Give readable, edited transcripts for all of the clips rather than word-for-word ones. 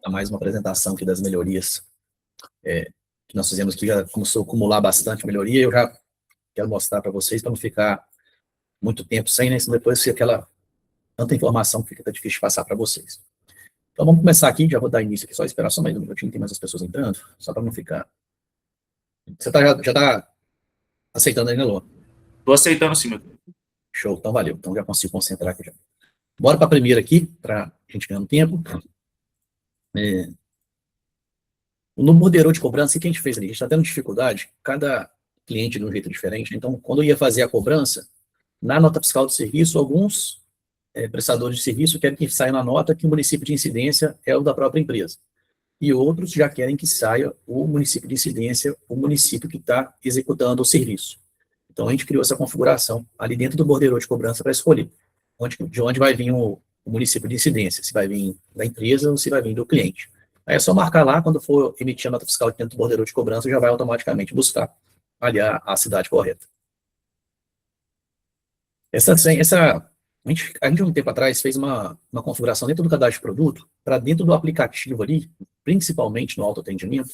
a mais uma apresentação aqui das melhorias que nós fizemos, que já começou a acumular bastante melhoria. Eu já quero mostrar para vocês, para não ficar muito tempo sem, né? Senão depois fica aquela tanta informação que fica difícil de passar para vocês. Então vamos começar aqui, já vou dar início aqui, só esperar só mais um minutinho, tem mais as pessoas entrando, só para não ficar... Você já está aceitando aí, né, Lô? Estou aceitando sim, meu. Show, então valeu, então já consigo concentrar aqui já. Bora para a primeira aqui, para a gente ganhar tempo. No moderador de cobrança, o que a gente fez ali? A gente está tendo dificuldade, cada cliente de um jeito diferente, então quando eu ia fazer a cobrança, na nota fiscal do serviço, alguns prestadores de serviço querem que saia na nota que o município de incidência é o da própria empresa. E outros já querem que saia o município de incidência, o município que está executando o serviço. Então a gente criou essa configuração ali dentro do borderô de cobrança para escolher de onde vai vir o município de incidência, se vai vir da empresa ou se vai vir do cliente. Aí é só marcar lá, quando for emitir a nota fiscal dentro do borderô de cobrança, já vai automaticamente buscar ali a cidade correta. A gente, um tempo atrás, fez uma configuração dentro do cadastro de produto, para dentro do aplicativo ali, principalmente no autoatendimento,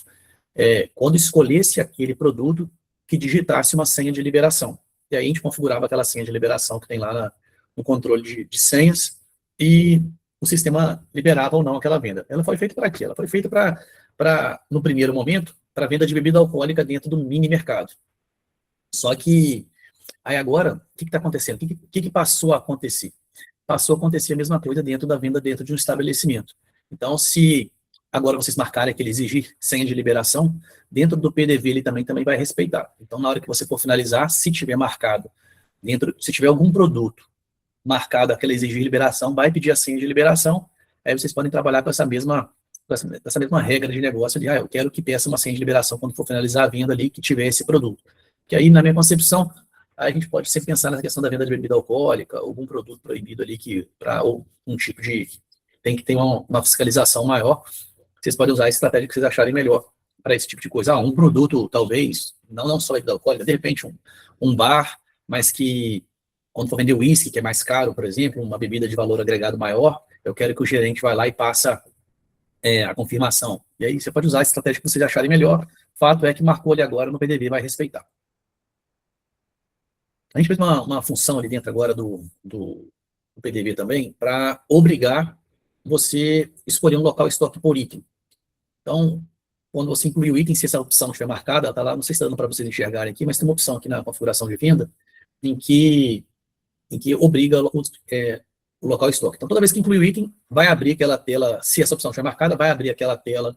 quando escolhesse aquele produto, que digitasse uma senha de liberação. E aí a gente configurava aquela senha de liberação que tem lá no controle de senhas, e o sistema liberava ou não aquela venda. Ela foi feita para quê? Ela foi feita no primeiro momento, para venda de bebida alcoólica dentro do mini mercado. Só que aí agora, o que está acontecendo? O que passou a acontecer? Passou a acontecer a mesma coisa dentro da venda dentro de um estabelecimento. Então, se agora vocês marcarem que ele exigir senha de liberação, dentro do PDV ele também vai respeitar. Então, na hora que você for finalizar, se tiver marcado, se tiver algum produto marcado aquele exigir liberação, vai pedir a senha de liberação, aí vocês podem trabalhar com essa mesma regra de negócio de, eu quero que peça uma senha de liberação quando for finalizar a venda ali, que tiver esse produto. Que aí, na minha concepção, a gente pode sempre pensar nessa questão da venda de bebida alcoólica, algum produto proibido ali ou um tipo de... tem que ter uma fiscalização maior. Vocês podem usar a estratégia que vocês acharem melhor para esse tipo de coisa. Um produto, talvez, não só bebida alcoólica, de repente um bar, mas que, quando for vender uísque, que é mais caro, por exemplo, uma bebida de valor agregado maior, eu quero que o gerente vá lá e passa a confirmação. E aí você pode usar a estratégia que vocês acharem melhor. O fato é que marcou ali agora no PDV, vai respeitar. A gente fez uma função ali dentro agora do PDV também, para obrigar você escolher um local estoque por item. Então, quando você incluir o item, se essa opção não estiver marcada, está lá, não sei se está dando para vocês enxergarem aqui, mas tem uma opção aqui na configuração de venda, em que obriga o local estoque. Então, toda vez que incluir o item, vai abrir aquela tela, se essa opção estiver marcada, vai abrir aquela tela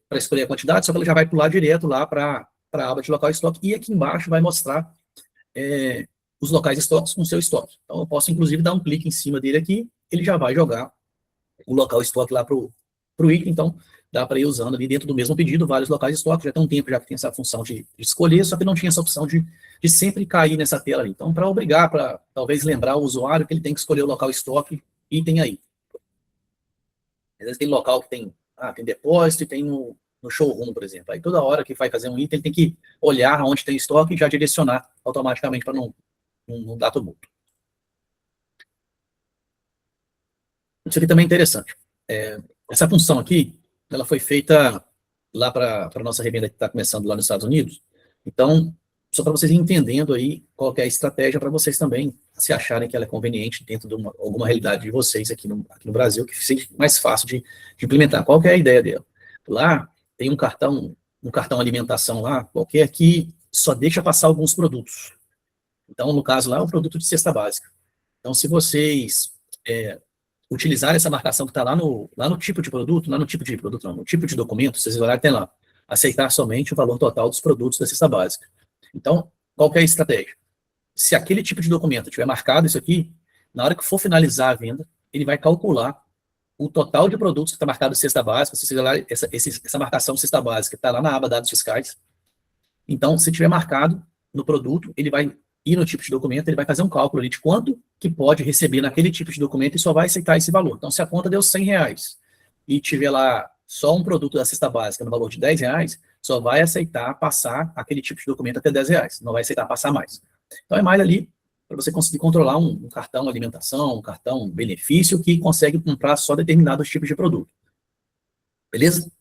para escolher a quantidade, só que ela já vai pular direto lá para a aba de local estoque, e aqui embaixo vai mostrar os locais estoques com o seu estoque. Então, eu posso, inclusive, dar um clique em cima dele aqui, ele já vai jogar o local estoque lá para o item. Então, dá para ir usando ali dentro do mesmo pedido vários locais de estoque. Já tem um tempo já que tem essa função de escolher, só que não tinha essa opção de sempre cair nessa tela ali. Então, para obrigar, para talvez lembrar o usuário que ele tem que escolher o local estoque, item aí. Às vezes tem local que tem depósito e tem no showroom, por exemplo. Aí toda hora que vai fazer um item, ele tem que olhar onde tem estoque e já direcionar automaticamente para não dar tumulto. Isso aqui também é interessante. Essa função aqui, ela foi feita lá para a nossa revenda que está começando lá nos Estados Unidos. Então, só para vocês entendendo aí qual que é a estratégia para vocês também se acharem que ela é conveniente dentro de alguma realidade de vocês aqui no Brasil, que seja mais fácil de implementar. Qual que é a ideia dela? Lá tem um cartão alimentação lá, qualquer, que só deixa passar alguns produtos. Então, no caso lá, é um produto de cesta básica. Então, se vocês utilizar essa marcação que está lá no tipo de produto, no tipo de documento, vocês olharem, tem lá, aceitar somente o valor total dos produtos da cesta básica. Então, qual que é a estratégia? Se aquele tipo de documento tiver marcado isso aqui, na hora que for finalizar a venda, ele vai calcular o total de produtos que está marcado cesta básica. Se vocês olharem, essa marcação cesta básica está lá na aba dados fiscais. Então, se tiver marcado no produto, ele vai ir no tipo de documento, ele vai fazer um cálculo ali de quanto que pode receber naquele tipo de documento e só vai aceitar esse valor. Então, se a conta deu R$100 e tiver lá só um produto da cesta básica no valor de R$10, só vai aceitar passar aquele tipo de documento até R$10, não vai aceitar passar mais. Então, é mais ali para você conseguir controlar um cartão alimentação, um cartão benefício que consegue comprar só determinados tipos de produto. Beleza?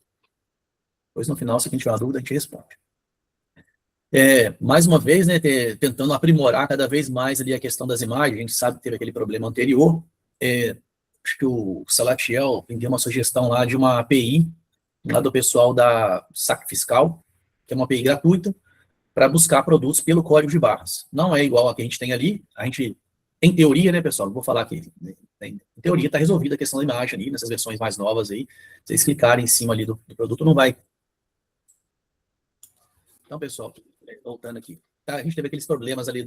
Depois, no final, se alguém tiver uma dúvida, a gente responde. Mais uma vez, né, tentando aprimorar cada vez mais ali a questão das imagens. A gente sabe que teve aquele problema anterior. Acho que o Salatiel deu uma sugestão lá de uma API, lá do pessoal da Saque Fiscal, que é uma API gratuita, para buscar produtos pelo código de barras. Não é igual a que a gente tem ali. A gente, em teoria, né, pessoal, não vou falar aqui, em teoria está resolvida a questão da imagem ali, nessas versões mais novas aí. Se vocês clicarem em cima ali do produto, não vai. Então, pessoal, voltando aqui, tá, a gente teve aqueles problemas ali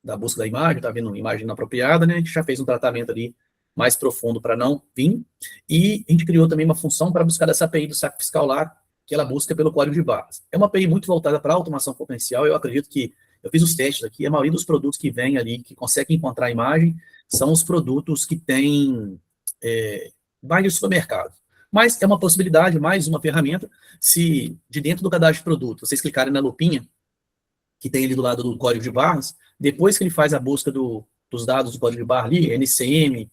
da busca da imagem, tá vendo imagem inapropriada, né? A gente já fez um tratamento ali mais profundo para não vir, e a gente criou também uma função para buscar essa API do Saque Fiscal lá, que ela busca pelo código de barras. É uma API muito voltada para automação potencial. Eu acredito que, eu fiz os testes aqui, a maioria dos produtos que vem ali, que conseguem encontrar a imagem, são os produtos que têm vários supermercados. Mas é uma possibilidade, mais uma ferramenta, se de dentro do cadastro de produto, vocês clicarem na lupinha, que tem ali do lado do código de barras, depois que ele faz a busca dos dados do código de barra ali, NCM,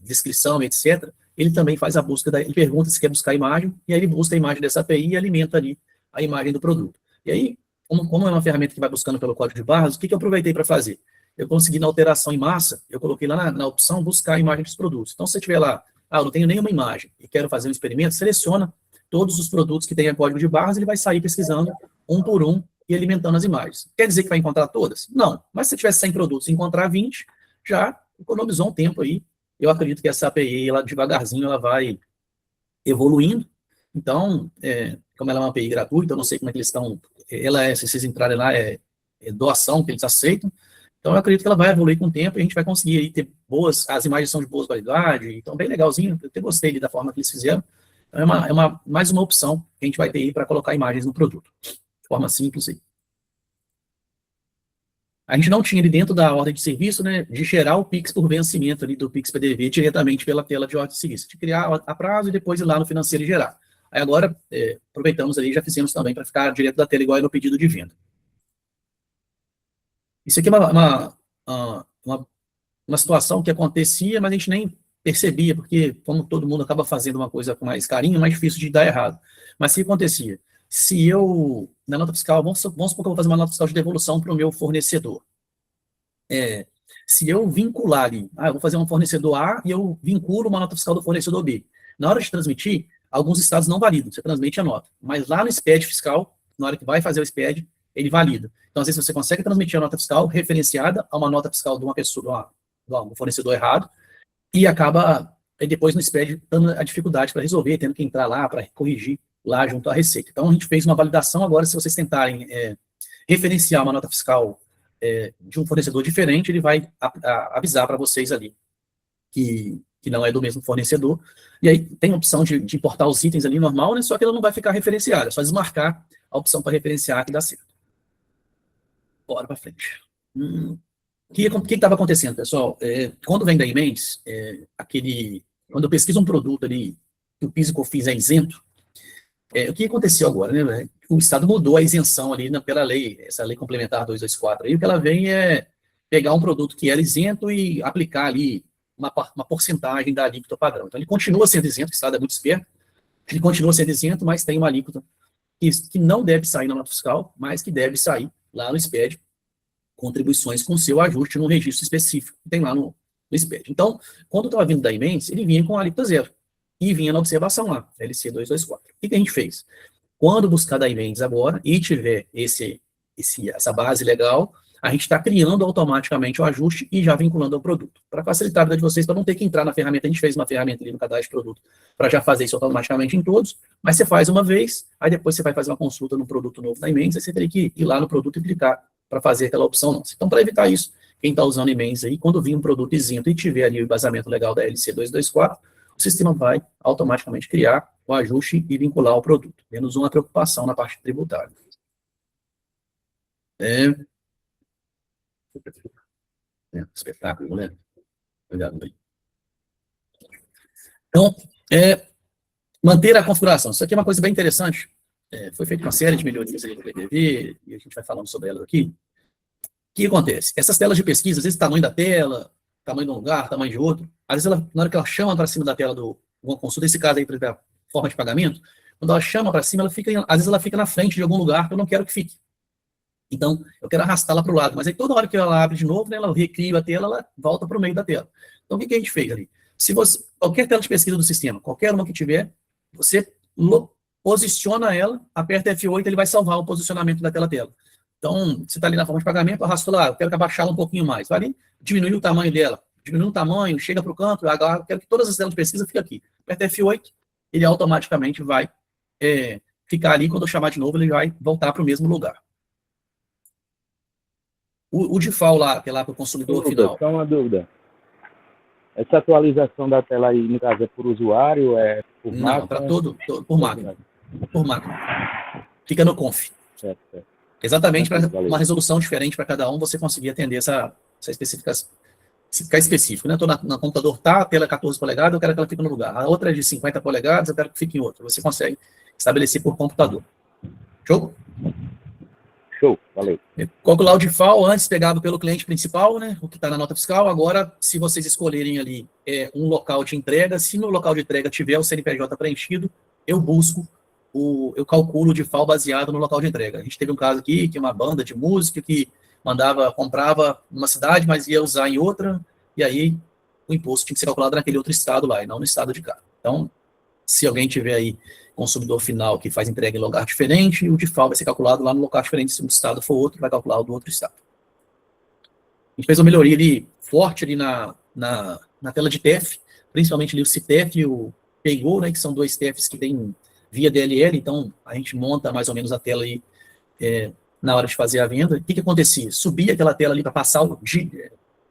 descrição, etc., ele também faz a busca, ele pergunta se quer buscar a imagem, e aí ele busca a imagem dessa API e alimenta ali a imagem do produto. E aí, como é uma ferramenta que vai buscando pelo código de barras, o que eu aproveitei para fazer? Eu consegui, na alteração em massa, eu coloquei lá na opção buscar a imagem dos produtos. Então, se você tiver lá, eu não tenho nenhuma imagem e quero fazer um experimento, seleciona todos os produtos que tenham código de barras, ele vai sair pesquisando um por um e alimentando as imagens. Quer dizer que vai encontrar todas? Não. Mas se você tivesse 100 produtos e encontrar 20, já economizou um tempo aí. Eu acredito que essa API, ela devagarzinho, ela vai evoluindo. Então, como ela é uma API gratuita, eu não sei como é que eles estão, se vocês entrarem lá, é doação que eles aceitam. Então, eu acredito que ela vai evoluir com o tempo e a gente vai conseguir aí ter as imagens são de boa qualidade, então, bem legalzinho. Eu até gostei da forma que eles fizeram. Então, mais uma opção que a gente vai ter aí para colocar imagens no produto, de forma simples aí. A gente não tinha ali dentro da ordem de serviço, né, de gerar o Pix por vencimento ali do Pix PDV diretamente pela tela de ordem de serviço, de criar a prazo e depois ir lá no financeiro e gerar. Aí agora, aproveitamos ali e já fizemos também para ficar direto da tela igual no pedido de venda. Isso aqui é uma situação que acontecia, mas a gente nem percebia, porque como todo mundo acaba fazendo uma coisa com mais carinho, é mais difícil de dar errado. Mas o que acontecia? Se eu, na nota fiscal, vamos supor que eu vou fazer uma nota fiscal de devolução para o meu fornecedor. Se eu vincular ali, eu vou fazer um fornecedor A e eu vinculo uma nota fiscal do fornecedor B. Na hora de transmitir, alguns estados não validam, você transmite a nota. Mas lá no SPED fiscal, na hora que vai fazer o SPED, ele valida. Então, às vezes, você consegue transmitir a nota fiscal referenciada a uma nota fiscal de uma pessoa, do fornecedor errado, e acaba, depois no SPED, dando a dificuldade para resolver, tendo que entrar lá para corrigir lá junto à Receita. Então, a gente fez uma validação agora, se vocês tentarem referenciar uma nota fiscal de um fornecedor diferente, ele vai avisar para vocês ali que não é do mesmo fornecedor. E aí tem a opção de importar os itens ali normal, né? Só que ela não vai ficar referenciada, é só desmarcar a opção para referenciar que dá certo. Bora para frente. O que estava acontecendo, pessoal? Quando vem da Imendes, quando eu pesquiso um produto ali, que o PIS e COFINS é isento, o que aconteceu agora, né? O Estado mudou a isenção ali pela lei, essa lei complementar 224, aí o que ela vem é pegar um produto que era isento e aplicar ali uma porcentagem da alíquota padrão. Então, ele continua sendo isento, o Estado é muito esperto, ele continua sendo isento, mas tem uma alíquota que não deve sair na nota fiscal, mas que deve sair lá no SPED, contribuições com seu ajuste num registro específico que tem lá no SPED. Então, quando estava vindo da Imendes, ele vinha com a alíquota zero, e vinha na observação lá, LC 224. O que a gente fez? Quando buscar da Imendes agora e tiver essa base legal, a gente está criando automaticamente o ajuste e já vinculando ao produto. Para facilitar a vida de vocês, para não ter que entrar na ferramenta, a gente fez uma ferramenta ali no cadastro de produto para já fazer isso automaticamente em todos, mas você faz uma vez, aí depois você vai fazer uma consulta no produto novo da Imendes, aí você teria que ir lá no produto e clicar para fazer aquela opção nossa. Então, para evitar isso, quem está usando Imendes aí, quando vir um produto isento e tiver ali o embasamento legal da LC 224, o sistema vai automaticamente criar o ajuste e vincular ao produto. Menos uma preocupação na parte tributária. Espetáculo, né? Obrigado. Então, manter a configuração. Isso aqui é uma coisa bem interessante. Foi feita uma série de melhorias aí do PDV, e a gente vai falando sobre elas aqui. O que acontece? Essas telas de pesquisa, às vezes tamanho da tela, tamanho de um lugar, tamanho de outro, às vezes na hora que ela chama para cima da tela do alguma consulta, nesse caso aí, por exemplo, forma de pagamento, quando ela chama para cima, às vezes ela fica na frente de algum lugar que eu não quero que fique. Então, eu quero arrastá-la para o lado, mas aí toda hora que ela abre de novo, né, ela recria a tela, ela volta para o meio da tela. Então, o que a gente fez ali? Se você, qualquer tela de pesquisa do sistema, qualquer uma que tiver, você posiciona ela, aperta F8, ele vai salvar o posicionamento daquela tela. Então, você está ali na forma de pagamento, arrastou lá, eu quero abaixá-la um pouquinho mais. Vai ali, diminui o tamanho dela, diminui o tamanho, chega para o canto, agora eu quero que todas as telas de pesquisa fiquem aqui. Aperta F8, ele automaticamente vai ficar ali, quando eu chamar de novo, ele vai voltar para o mesmo lugar. O default lá, que é lá para o consumidor final. Só uma dúvida. Essa atualização da tela aí, no caso, é por usuário, é por máquina? Não, para por máquina. Por máquina. Fica no conf. Certo. Exatamente, para uma resolução diferente para cada um, você conseguir atender essa especificação. Se ficar específico, né? Estou no computador, a tela é 14 polegadas, eu quero que ela fique no lugar. A outra é de 50 polegadas, eu quero que fique em outro. Você consegue estabelecer por computador. Show? Show, valeu. Qual lá o default, antes pegado pelo cliente principal, né, o que está na nota fiscal. Agora, se vocês escolherem ali um local de entrega, se no local de entrega tiver o CNPJ preenchido, eu calculo o default baseado no local de entrega. A gente teve um caso aqui, que uma banda de música que comprava numa cidade, mas ia usar em outra, e aí o imposto tinha que ser calculado naquele outro estado lá, e não no estado de cá. Então, se alguém tiver aí consumidor final que faz entrega em lugar diferente, o default vai ser calculado lá no local diferente. Se um estado for outro, vai calcular o do outro estado. A gente fez uma melhoria ali, forte ali na tela de TEF, principalmente ali o CTEF e o PayGo, né, que são dois TEFs que tem via DLL, então a gente monta mais ou menos a tela aí na hora de fazer a venda. O que acontecia? Subia aquela tela ali para passar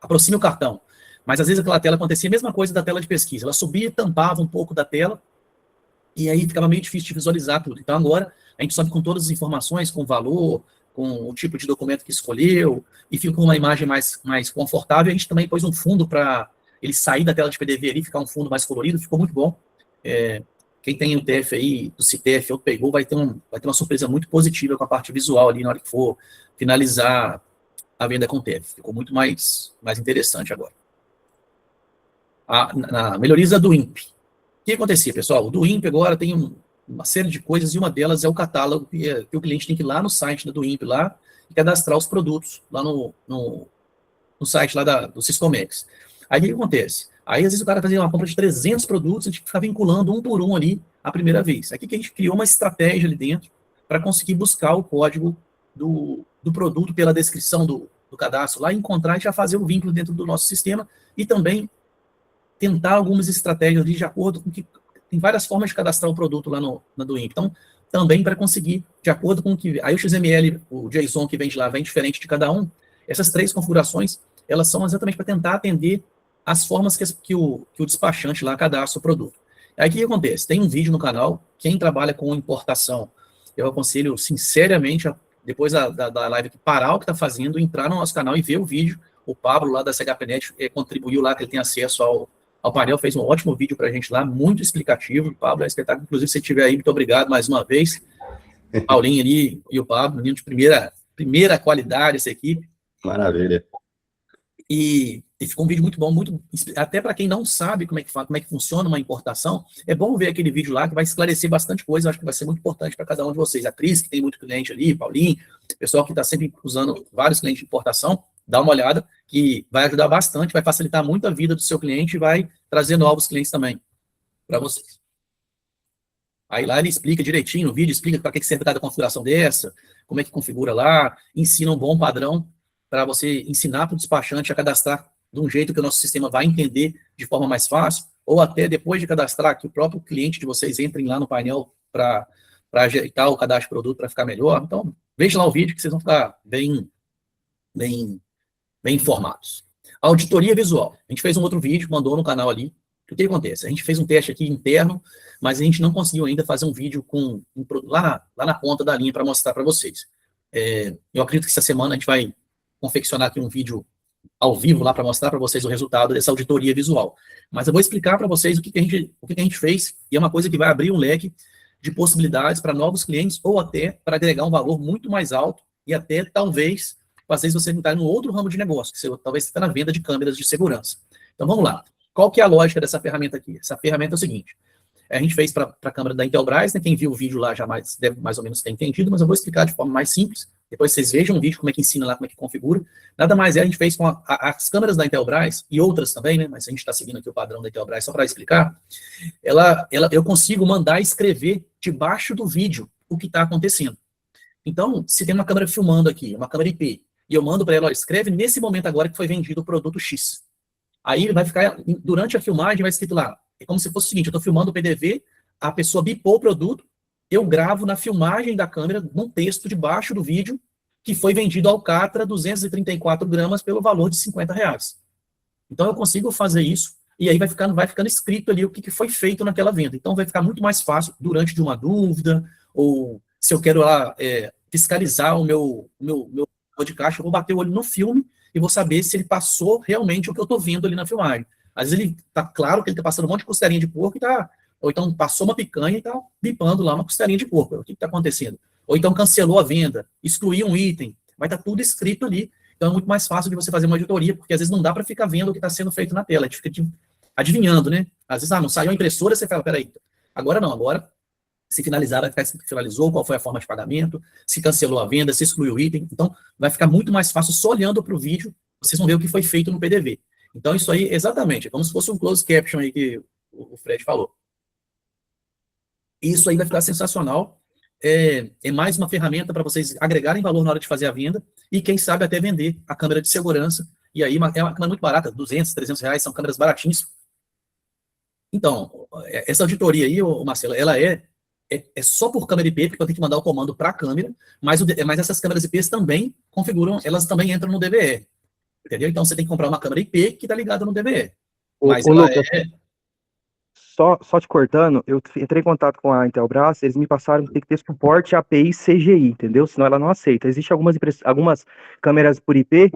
aproxime o cartão, mas às vezes aquela tela acontecia a mesma coisa da tela de pesquisa, ela subia e tampava um pouco da tela, e aí ficava meio difícil de visualizar tudo. Então agora a gente sobe com todas as informações, com o valor, com o tipo de documento que escolheu, e fica com uma imagem mais confortável. A gente também pôs um fundo para ele sair da tela de PDV ali, ficar um fundo mais colorido, ficou muito bom. Quem tem o TF aí, do CTF ou do PayGo, vai ter uma surpresa muito positiva com a parte visual ali na hora que for finalizar a venda com o TF. Ficou muito mais interessante agora. Na melhoria do INPE. O que acontecia, pessoal? O do INPE agora tem uma série de coisas, e uma delas é o catálogo, que o cliente tem que ir lá no site do INPE lá, e cadastrar os produtos lá no site lá do Siscomex. Aí o que acontece? Aí, às vezes, o cara fazia uma compra de 300 produtos, a gente ficava vinculando um por um ali a primeira vez. Aqui que a gente criou uma estratégia ali dentro para conseguir buscar o código do produto pela descrição do cadastro lá, encontrar e já fazer o vínculo dentro do nosso sistema, e também tentar algumas estratégias ali de acordo com que tem várias formas de cadastrar o produto lá na do INPE. Então, também para conseguir, de acordo com o que... Aí o XML, o JSON que vem de lá, vem diferente de cada um. Essas três configurações, elas são exatamente para tentar atender as formas que o despachante lá cadastra o produto. Aí o que acontece? Tem um vídeo no canal, quem trabalha com importação, eu aconselho sinceramente, depois da live aqui, parar o que está fazendo, entrar no nosso canal e ver o vídeo. O Pablo lá da CHPNet contribuiu lá, que ele tem acesso ao painel, fez um ótimo vídeo para a gente lá, muito explicativo. O Pablo é espetáculo, inclusive, se você estiver aí, muito obrigado mais uma vez. Paulinho ali e o Pablo, menino de primeira qualidade, essa equipe. Maravilha. E ficou um vídeo muito bom, até para quem não sabe como é que funciona uma importação, é bom ver aquele vídeo lá, que vai esclarecer bastante coisa. Acho que vai ser muito importante para cada um de vocês. A Cris, que tem muito cliente ali, Paulinho, pessoal que está sempre usando vários clientes de importação, dá uma olhada, que vai ajudar bastante, vai facilitar muito a vida do seu cliente e vai trazer novos clientes também para vocês. Aí lá ele explica direitinho no vídeo, explica para que serve cada configuração dessa, como é que configura lá, ensina um bom padrão para você ensinar para o despachante a cadastrar de um jeito que o nosso sistema vai entender de forma mais fácil, ou até depois de cadastrar, que o próprio cliente de vocês entrem lá no painel para ajeitar o cadastro de produto para ficar melhor. Então, veja lá o vídeo que vocês vão ficar bem informados. Auditoria visual. A gente fez um outro vídeo, mandou no canal ali. O que acontece? A gente fez um teste aqui interno, mas a gente não conseguiu ainda fazer um vídeo lá na ponta da linha para mostrar para vocês. Eu acredito que essa semana a gente vai confeccionar aqui um vídeo ao vivo lá para mostrar para vocês o resultado dessa auditoria visual. Mas eu vou explicar para vocês o que a gente fez, e é uma coisa que vai abrir um leque de possibilidades para novos clientes, ou até para agregar um valor muito mais alto, e até talvez às vezes você está em um outro ramo de negócio, que talvez você está na venda de câmeras de segurança. Então vamos lá. Qual que é a lógica dessa ferramenta aqui? Essa ferramenta é o seguinte, a gente fez para a câmera da Intelbras, né? Quem viu o vídeo lá já deve mais ou menos ter entendido, mas eu vou explicar de forma mais simples. Depois vocês vejam o vídeo, como é que ensina lá, como é que configura. Nada mais a gente fez com as câmeras da Intelbras, e outras também, né? Mas a gente está seguindo aqui o padrão da Intelbras, só para explicar. Eu consigo mandar escrever debaixo do vídeo o que está acontecendo. Então, se tem uma câmera filmando aqui, uma câmera IP, e eu mando para ela, ó, escreve nesse momento agora que foi vendido o produto X. Aí ele vai ficar, durante a filmagem, vai escrito lá, é como se fosse o seguinte, eu estou filmando o PDV, a pessoa bipou o produto, eu gravo na filmagem da câmera, num texto debaixo do vídeo, que foi vendido Alcatra 234 gramas pelo valor de R$50. Então eu consigo fazer isso, e aí vai ficando escrito ali o que foi feito naquela venda. Então vai ficar muito mais fácil durante de uma dúvida, ou se eu quero lá fiscalizar o meu de caixa, eu vou bater o olho no filme e vou saber se ele passou realmente o que eu estou vendo ali na filmagem. Às vezes ele tá claro que ele está passando um monte de costelinha de porco ou então passou uma picanha e está bipando lá uma costelinha de porco. O que está acontecendo? Ou então cancelou a venda, excluiu um item, vai estar tudo escrito ali. Então é muito mais fácil de você fazer uma auditoria, porque às vezes não dá para ficar vendo o que está sendo feito na tela, a gente fica adivinhando, né? Às vezes, não saiu a impressora, você fala, peraí, agora não, agora se finalizar, vai ficar escrito que finalizou, qual foi a forma de pagamento, se cancelou a venda, se excluiu o item. Então, vai ficar muito mais fácil só olhando para o vídeo, vocês vão ver o que foi feito no PDV. Então, isso aí, exatamente, é como se fosse um closed caption aí que o Fred falou. Isso aí vai ficar sensacional. É mais uma ferramenta para vocês agregarem valor na hora de fazer a venda e, quem sabe, até vender a câmera de segurança. E aí, é uma câmera muito barata, R$200, R$300, são câmeras baratinhas. Então, essa auditoria aí, Marcelo, ela é só por câmera IP, porque eu tenho que mandar o comando para a câmera, mas essas câmeras IPs também configuram, elas também entram no DVE, entendeu? Então você tem que comprar uma câmera IP que está ligada no DVE. Mas ela Lucas, só te cortando, eu entrei em contato com a Intelbras, eles me passaram que tem que ter suporte API CGI, entendeu? Senão ela não aceita. Existem algumas câmeras por IP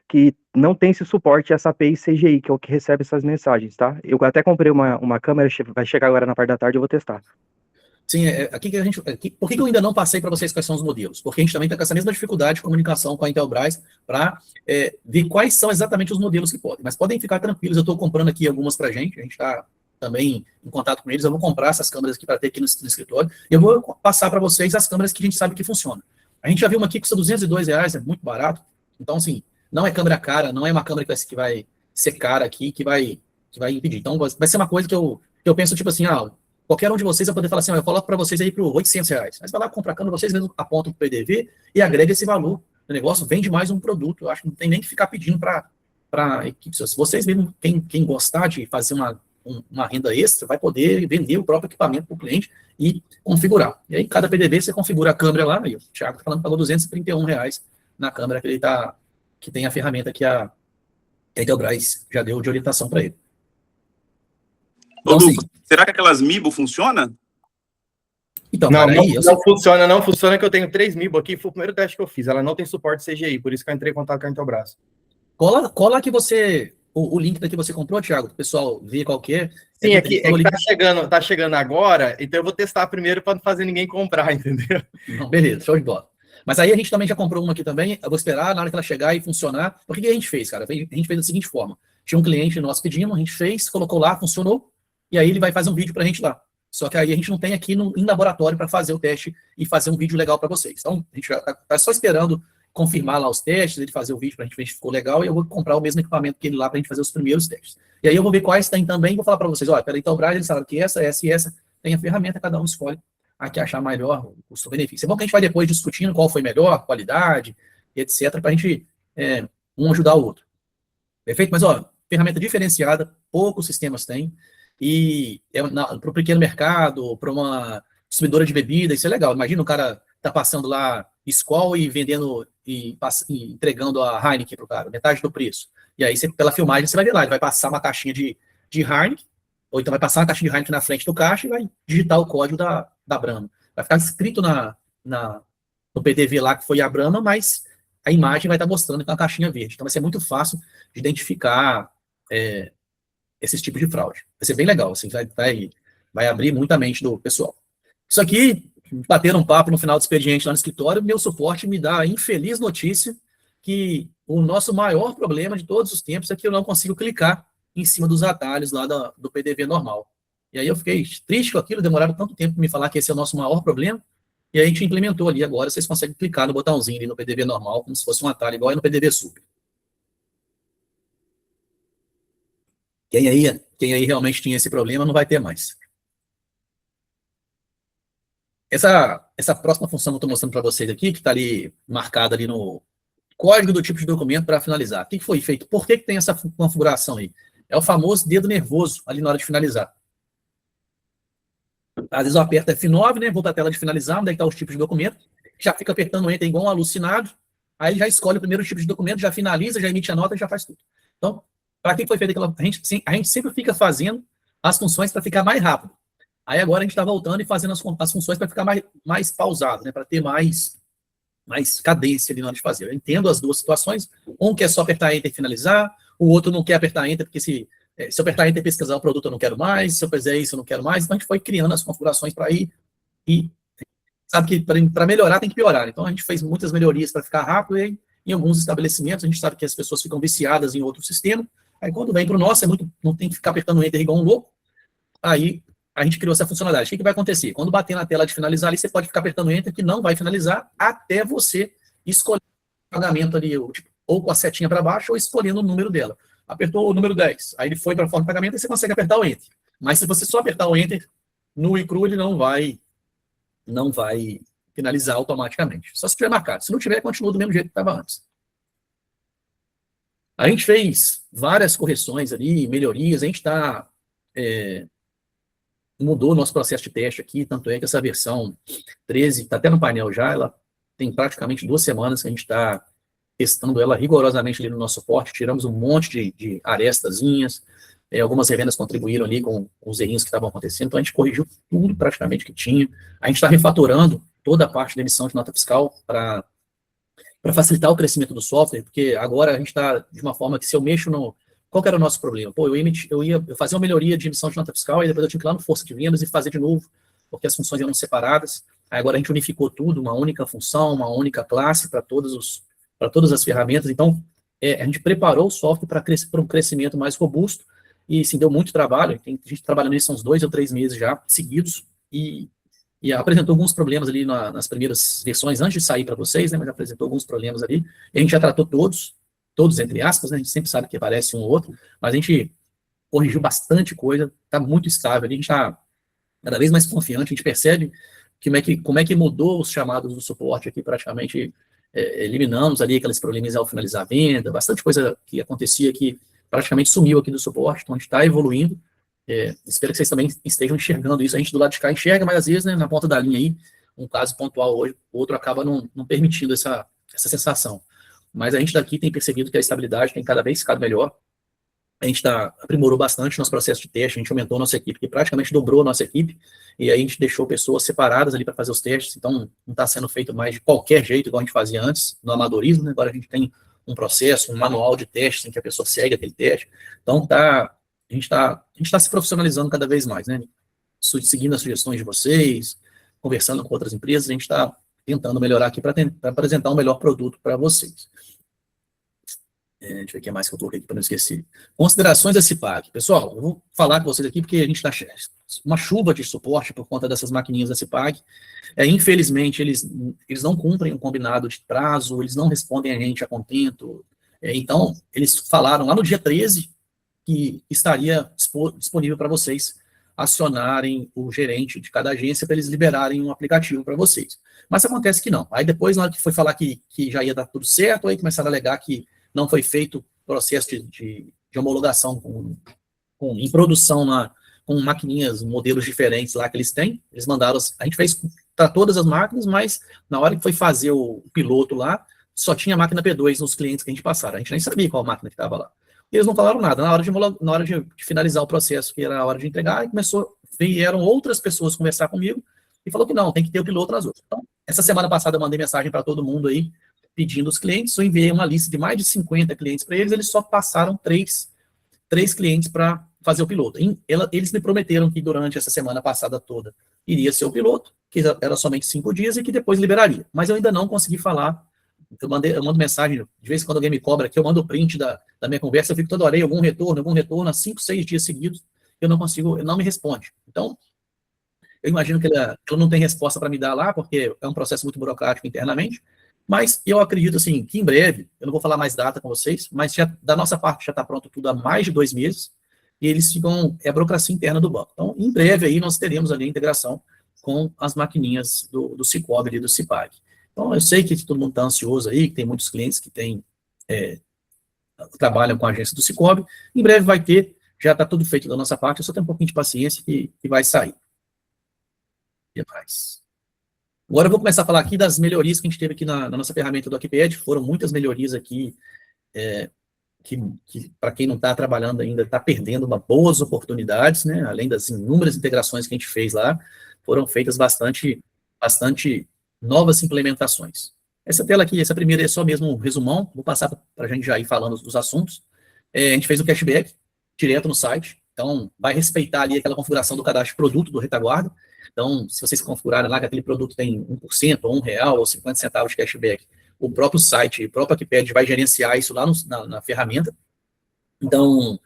que não tem esse suporte, essa API CGI, que é o que recebe essas mensagens, tá? Eu até comprei uma câmera, vai chegar agora na parte da tarde, eu vou testar. Sim, por que eu ainda não passei para vocês quais são os modelos? Porque a gente também está com essa mesma dificuldade de comunicação com a Intelbras para ver quais são exatamente os modelos que podem. Mas podem ficar tranquilos, eu estou comprando aqui algumas para a gente está também em contato com eles, eu vou comprar essas câmeras aqui para ter aqui no escritório, e eu vou passar para vocês as câmeras que a gente sabe que funcionam. A gente já viu uma aqui que custa R$202, é muito barato, então assim, não é câmera cara, não é uma câmera que vai ser cara aqui, que vai impedir. Então vai ser uma coisa que eu penso, tipo assim, qualquer um de vocês vai poder falar assim, eu coloco para vocês aí por R$800. Mas vai lá, compra a câmera, vocês mesmos apontam para o PDV e agrega esse valor. O negócio vende mais um produto. Eu acho que não tem nem que ficar pedindo para equipe. Se vocês mesmos, quem gostar de fazer uma renda extra, vai poder vender o próprio equipamento para o cliente e configurar. E aí, cada PDV, você configura a câmera lá, e o Thiago está falando que pagou R$231 na câmera que tem a ferramenta que a Intelbras já deu de orientação para ele. Então, assim, será que aquelas MIBO funcionam? Então, não, cara, não funciona que eu tenho 3 MIBO aqui, foi o primeiro teste que eu fiz, ela não tem suporte CGI, por isso que eu entrei em contato com a Intelbras. Cola que você, o link daqui você comprou, Thiago, o pessoal ver qual que é. Sim, é que tá chegando agora, então eu vou testar primeiro para não fazer ninguém comprar, entendeu? Não, beleza, show de bola. Mas aí a gente também já comprou uma aqui também, eu vou esperar na hora que ela chegar e funcionar. O que a gente fez, cara? A gente fez da seguinte forma, tinha um cliente nosso pedindo, a gente fez, colocou lá, funcionou, e aí ele vai fazer um vídeo pra gente lá. Só que aí a gente não tem aqui em laboratório para fazer o teste e fazer um vídeo legal para vocês. Então, a gente tá só esperando confirmar lá os testes, ele fazer o vídeo pra gente ver se ficou legal, e eu vou comprar o mesmo equipamento que ele lá pra gente fazer os primeiros testes. E aí eu vou ver quais tem também, vou falar para vocês, pela Intelbras, eles falaram que essa e essa, tem a ferramenta, cada um escolhe a que achar melhor o custo-benefício. É bom que a gente vai depois discutindo qual foi melhor, qualidade, etc., pra gente um ajudar o outro. Perfeito? Mas, ferramenta diferenciada, poucos sistemas têm, e para o pequeno mercado, para uma distribuidora de bebida, isso é legal. Imagina o cara tá passando lá Skol e vendendo e entregando a Heineken para o cara, metade do preço. E aí, pela filmagem, você vai ver lá, ele vai passar uma caixinha de Heineken, ou então vai passar uma caixinha de Heineken na frente do caixa e vai digitar o código da Brahma. Vai ficar escrito no PDV lá que foi a Brahma, mas a imagem vai estar mostrando que é uma caixinha verde. Então vai ser muito fácil de identificar esses tipos de fraude. Vai ser bem legal, assim, vai abrir muita mente do pessoal. Isso aqui, bater um papo no final do expediente lá no escritório, meu suporte me dá a infeliz notícia que o nosso maior problema de todos os tempos é que eu não consigo clicar em cima dos atalhos lá do PDV normal. E aí eu fiquei triste com aquilo, demoraram tanto tempo para me falar que esse é o nosso maior problema, e aí a gente implementou ali agora, vocês conseguem clicar no botãozinho ali no PDV normal, como se fosse um atalho, igual é no PDV Super. Quem aí realmente tinha esse problema não vai ter mais. Essa próxima função que eu estou mostrando para vocês aqui, que está ali marcada ali no código do tipo de documento para finalizar. O que foi feito? Por que tem essa configuração aí? É o famoso dedo nervoso ali na hora de finalizar. Às vezes eu aperto F9, né? Vou para a tela de finalizar, onde é que está os tipos de documento, já fica apertando o Enter igual um alucinado, aí ele já escolhe o primeiro tipo de documento, já finaliza, já emite a nota e já faz tudo. Então, para que foi feito aquela... A gente sempre fica fazendo as funções para ficar mais rápido. Aí agora a gente está voltando e fazendo as funções para ficar mais pausado, né? Para ter mais cadência ali na hora de fazer. Eu entendo as duas situações. Um quer só apertar Enter e finalizar, o outro não quer apertar Enter, porque se eu apertar Enter e pesquisar o produto eu não quero mais, se eu fizer isso eu não quero mais. Então a gente foi criando as configurações para ir e sabe que para melhorar tem que piorar. Então a gente fez muitas melhorias para ficar rápido e em alguns estabelecimentos a gente sabe que as pessoas ficam viciadas em outro sistema. Aí quando vem para o nosso, não tem que ficar apertando Enter igual um louco. Aí a gente criou essa funcionalidade. O que vai acontecer? Quando bater na tela de finalizar ali, você pode ficar apertando Enter, que não vai finalizar, até você escolher o pagamento ali, ou com a setinha para baixo, ou escolhendo o número dela. Apertou o número 10, aí ele foi para a forma de pagamento, e você consegue apertar o Enter. Mas se você só apertar o Enter, nu e cru, ele não vai finalizar automaticamente. Só se tiver marcado. Se não tiver, continua do mesmo jeito que estava antes. A gente fez várias correções ali, melhorias, a gente está... mudou o nosso processo de teste aqui, tanto é que essa versão 13 está até no painel já, ela tem praticamente 2 semanas que a gente está testando ela rigorosamente ali no nosso suporte, tiramos um monte de arestazinhas, algumas revendas contribuíram ali com os errinhos que estavam acontecendo, então a gente corrigiu tudo praticamente que tinha, a gente está refatorando toda a parte da emissão de nota fiscal para facilitar o crescimento do software, porque agora a gente está de uma forma que se eu mexo no... Qual que era o nosso problema? Pô, eu ia fazer uma melhoria de emissão de nota fiscal, e depois eu tinha que ir lá no Força de Vendas e fazer de novo, porque as funções eram separadas. Aí agora a gente unificou tudo, uma única função, uma única classe para todas as ferramentas. Então, a gente preparou o software para um crescimento mais robusto, e sim, deu muito trabalho. A gente trabalhando nisso há uns 2 ou 3 meses já, seguidos, e apresentou alguns problemas ali nas primeiras versões, antes de sair para vocês, né, mas apresentou alguns problemas ali, e a gente já tratou todos entre aspas, né, a gente sempre sabe que aparece um ou outro, mas a gente corrigiu bastante coisa, está muito estável, a gente está cada vez mais confiante, a gente percebe como é que mudou os chamados do suporte aqui, praticamente eliminamos ali aqueles problemas ao finalizar a venda, bastante coisa que acontecia que praticamente sumiu aqui do suporte, então a gente está evoluindo, espero que vocês também estejam enxergando isso, a gente do lado de cá enxerga, mas às vezes, né, na ponta da linha aí, um caso pontual hoje, o outro acaba não permitindo essa sensação. Mas a gente daqui tem percebido que a estabilidade tem cada vez ficado melhor. A gente aprimorou bastante nosso processo de teste, a gente aumentou a nossa equipe, que praticamente dobrou a nossa equipe, e aí a gente deixou pessoas separadas ali para fazer os testes, então não está sendo feito mais de qualquer jeito, igual a gente fazia antes, no amadorismo, né? Agora a gente tem um processo, um manual de testes em que a pessoa segue aquele teste, então a gente está se profissionalizando cada vez mais, né? Seguindo as sugestões de vocês, conversando com outras empresas, a gente está tentando melhorar aqui para apresentar um melhor produto para vocês. Deixa eu ver o que mais que eu coloquei aqui para não esquecer. Considerações da CIPAG. Pessoal, eu vou falar com vocês aqui porque a gente está uma chuva de suporte por conta dessas maquininhas da CIPAG. Infelizmente, eles não cumprem o combinado de prazo, eles não respondem a gente a contento. Então, eles falaram lá no dia 13 que estaria disponível para vocês acionarem o gerente de cada agência para eles liberarem um aplicativo para vocês. Mas acontece que não. Aí depois, na hora que foi falar que já ia dar tudo certo, aí começaram a alegar que não foi feito processo de homologação em produção com maquininhas, modelos diferentes lá que eles têm. Eles mandaram, a gente fez para todas as máquinas, mas na hora que foi fazer o piloto lá, só tinha a máquina P2 nos clientes que a gente passaram. A gente nem sabia qual máquina que estava lá. E eles não falaram nada. Na hora de finalizar o processo, que era a hora de entregar, aí vieram outras pessoas conversar comigo e falou que não, tem que ter o piloto nas outras. Então, essa semana passada eu mandei mensagem para todo mundo aí, pedindo os clientes, eu enviei uma lista de mais de 50 clientes para eles só passaram 3 clientes para fazer o piloto. Eles me prometeram que durante essa semana passada toda iria ser o piloto, que era somente 5 dias e que depois liberaria. Mas eu ainda não consegui falar eu mando mensagem, de vez em quando alguém me cobra aqui, eu mando o print da minha conversa, eu fico toda hora aí, algum retorno, há 5, 6 dias seguidos, eu não consigo, ele não me responde. Então, eu imagino que ele não tem resposta para me dar lá, porque é um processo muito burocrático internamente, mas eu acredito, assim, que em breve, eu não vou falar mais data com vocês, mas já, da nossa parte já está pronto tudo há mais de 2 meses, e eles ficam, é a burocracia interna do banco. Então, em breve aí nós teremos ali a integração com as maquininhas do Cicobi e do Cipag. Então, eu sei que todo mundo está ansioso aí, que tem muitos clientes que trabalham com a agência do Cicobi, em breve vai ter, já está tudo feito da nossa parte, eu só tenho um pouquinho de paciência que vai sair. E mais. Agora eu vou começar a falar aqui das melhorias que a gente teve aqui na nossa ferramenta do Akipad. Foram muitas melhorias aqui, que para quem não está trabalhando ainda, está perdendo boas oportunidades, né? Além das inúmeras integrações que a gente fez lá, foram feitas bastante novas implementações. Essa tela aqui, essa primeira é só mesmo um resumão, vou passar para a gente já ir falando dos assuntos. A gente fez o cashback direto no site, então vai respeitar ali aquela configuração do cadastro de produto do retaguarda. Então, se vocês configurarem lá que aquele produto tem 1%, ou R$1, ou 50 centavos de cashback, o próprio site, o próprio Akipad vai gerenciar isso lá na ferramenta. Então,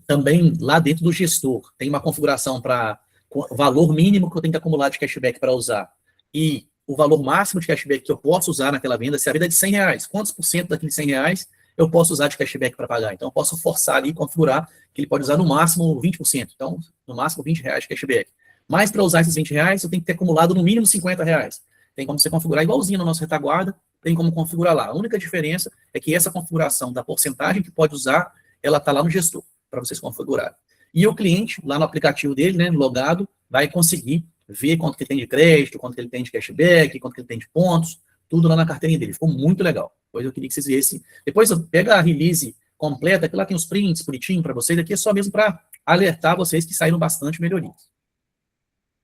também lá dentro do gestor, tem uma configuração para o valor mínimo que eu tenho que acumular de cashback para usar, e o valor máximo de cashback que eu posso usar naquela venda, se a venda é de R$100, quantos por cento daqueles R$100 eu posso usar de cashback para pagar? Então, eu posso forçar ali, configurar, que ele pode usar no máximo 20%, então, no máximo R$20 de cashback. Mas para usar esses R$20, eu tenho que ter acumulado no mínimo R$50. Tem como você configurar igualzinho no nosso retaguarda, tem como configurar lá. A única diferença é que essa configuração da porcentagem que pode usar, ela está lá no gestor, para vocês configurarem. E o cliente, lá no aplicativo dele, né, logado, vai conseguir ver quanto que ele tem de crédito, quanto que ele tem de cashback, quanto que ele tem de pontos, tudo lá na carteirinha dele. Ficou muito legal. Depois eu queria que vocês viessem. Depois pega a release completa, que lá tem os prints bonitinho para vocês. Aqui é só mesmo para alertar vocês que saíram bastante melhorias.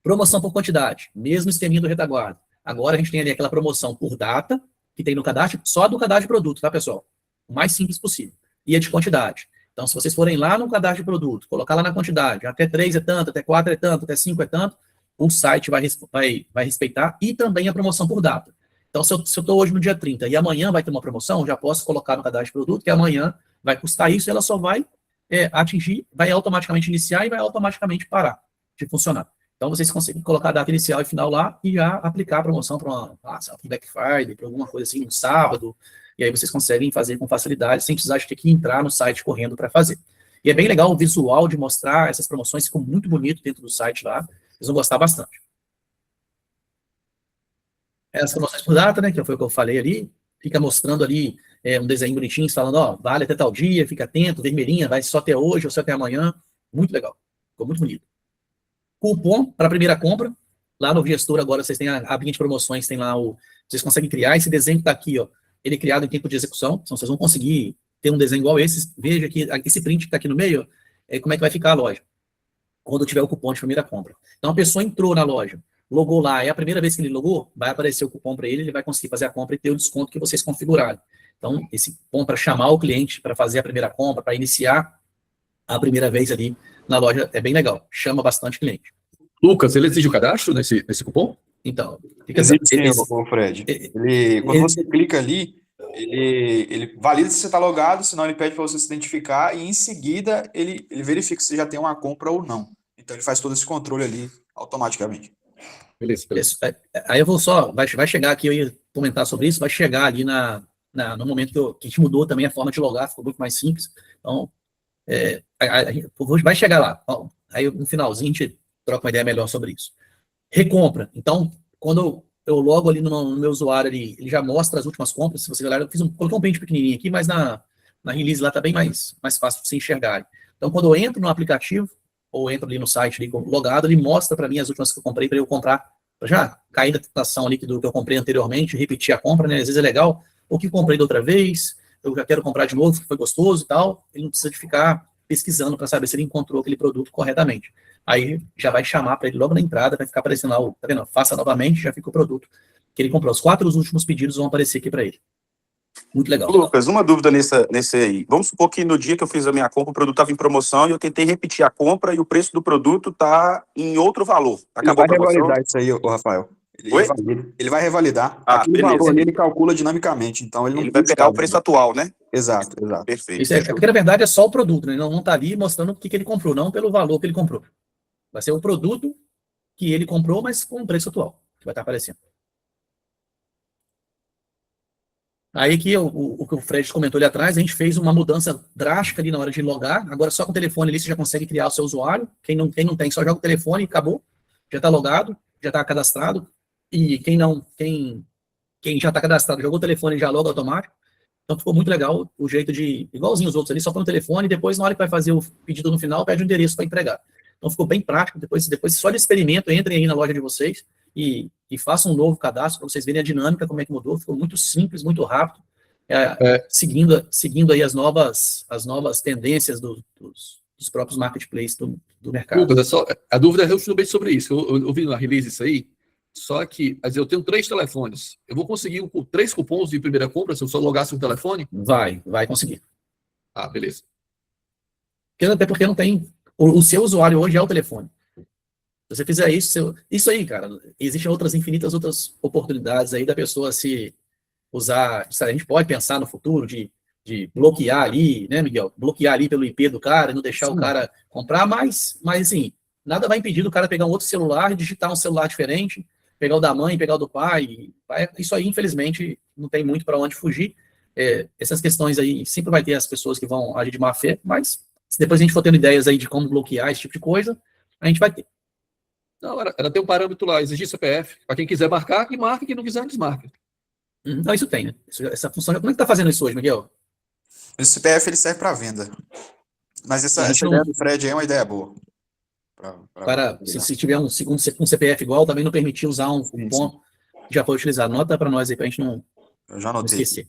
Promoção por quantidade, mesmo esqueminha do retaguarda. Agora a gente tem ali aquela promoção por data, que tem no cadastro, só do cadastro de produto, tá, pessoal? O mais simples possível. E a de quantidade. Então, se vocês forem lá no cadastro de produto, colocar lá na quantidade, até 3 é tanto, até 4 é tanto, até 5 é tanto, o site vai respeitar, e também a promoção por data. Então, se eu estou hoje no dia 30 e amanhã vai ter uma promoção, eu já posso colocar no cadastro de produto que amanhã vai custar isso, e ela só vai atingir, vai automaticamente iniciar e vai automaticamente parar de funcionar. Então, vocês conseguem colocar a data inicial e final lá e já aplicar a promoção para uma Black Friday, para alguma coisa assim, um sábado, e aí vocês conseguem fazer com facilidade, sem precisar de ter que entrar no site correndo para fazer. E é bem legal o visual de mostrar essas promoções, ficou muito bonito dentro do site lá, vocês vão gostar bastante. As promoções por data, né, que foi o que eu falei ali, fica mostrando ali um desenho bonitinho, falando, ó, vale até tal dia, fica atento, vermelhinha, vai só até hoje ou só até amanhã, muito legal, ficou muito bonito. Cupom para a primeira compra, lá no gestor agora vocês têm a abinha de promoções, tem lá vocês conseguem criar esse desenho que está aqui, ó, ele é criado em tempo de execução, então vocês vão conseguir ter um desenho igual esse, veja aqui, esse print que está aqui no meio, como é que vai ficar a loja, quando tiver o cupom de primeira compra. Então a pessoa entrou na loja, logou lá, é a primeira vez que ele logou, vai aparecer o cupom para ele vai conseguir fazer a compra e ter o desconto que vocês configuraram. Então esse cupom para chamar o cliente para fazer a primeira compra, para iniciar a primeira vez ali na loja, é bem legal, chama bastante cliente. Lucas, ele exige o cadastro nesse cupom? Então, exige sim, o Fred. Quando você clica ali, ele valida se você está logado, senão ele pede para você se identificar e em seguida ele verifica se você já tem uma compra ou não. Então ele faz todo esse controle ali automaticamente. Beleza. Aí eu vou vai chegar aqui, eu ia comentar sobre isso, vai chegar ali no momento que a gente mudou também a forma de logar, ficou muito mais simples. Então, vai chegar lá. Aí no finalzinho a gente troca uma ideia melhor sobre isso. Recompra. Então, quando eu logo ali no meu usuário, ele já mostra as últimas compras. Se você olhar, eu coloquei um print pequenininho aqui, mas na release lá está bem mais fácil de você enxergar. Então, quando eu entro no aplicativo, ou entro ali no site ali, logado, ele mostra para mim as últimas que eu comprei para eu comprar, já cair da tentação ali do que eu comprei anteriormente, repetir a compra, né? Às vezes é legal, o que comprei da outra vez, eu já quero comprar de novo, que foi gostoso e tal, ele não precisa de ficar pesquisando para saber se ele encontrou aquele produto corretamente. Aí já vai chamar para ele logo na entrada, vai ficar aparecendo lá, tá vendo? Faça novamente, já fica o produto que ele comprou. Os 4 últimos pedidos vão aparecer aqui para ele. Muito legal. Lucas, uma dúvida nesse aí. Vamos supor que no dia que eu fiz a minha compra, o produto estava em promoção e eu tentei repetir a compra e o preço do produto está em outro valor. Acabou a promoção. Ele vai regularizar isso aí, Rafael. Oi? Ele vai revalidar. Ah, Aquele beleza. valor ali ele calcula dinamicamente, então ele não Ele vai pegar o preço atual, né? Exato. Perfeito. Isso é porque, na verdade, é só o produto, né? Ele não está ali mostrando o que ele comprou, não pelo valor que ele comprou. Vai ser o produto que ele comprou, mas com o preço atual, que vai estar aparecendo. Aí que o que o Fred comentou ali atrás, a gente fez uma mudança drástica ali na hora de logar. Agora só com o telefone ali você já consegue criar o seu usuário. Quem não tem, só joga o telefone e acabou. Já está logado, já está cadastrado. E quem já está cadastrado, jogou o telefone e já loga automático. Então ficou muito legal o jeito de, igualzinho os outros ali, só põe o telefone e depois, na hora que vai fazer o pedido no final, pede o endereço para entregar. Então ficou bem prático. Depois só de experimento, entrem aí na loja de vocês e façam um novo cadastro para vocês verem a dinâmica, como é que mudou. Ficou muito simples, muito rápido, seguindo aí as novas tendências dos próprios marketplaces do mercado. Lucas, a dúvida é justamente sobre isso. Eu vi na release isso aí, só que, quer dizer, eu tenho 3 telefones. Eu vou conseguir 3 cupons de primeira compra se eu só logasse um telefone? Vai conseguir. Ah, beleza. Até porque não tem... O seu usuário hoje é o telefone. Se você fizer isso aí, cara, existem infinitas outras oportunidades aí da pessoa se usar. A gente pode pensar no futuro de bloquear ali, né, Miguel? Bloquear ali pelo IP do cara e não deixar o cara comprar, mas assim, nada vai impedir do cara pegar um outro celular, digitar um celular diferente, pegar o da mãe, pegar o do pai. Isso aí, infelizmente, não tem muito para onde fugir. Essas questões aí, sempre vai ter as pessoas que vão agir de má fé, mas se depois a gente for tendo ideias aí de como bloquear esse tipo de coisa, a gente vai ter. Não, era ter um parâmetro lá, exigir CPF. Para quem quiser marcar, que marque, quem não quiser, desmarca. Não, isso tem, né? Essa função. Como é que tá fazendo isso hoje, Miguel? Esse CPF ele serve para venda. Mas essa ideia do Fred é uma ideia boa. Se tiver um CPF igual, também não permitir usar um cupom que já foi utilizado. Nota para nós aí, para a gente não esquecer.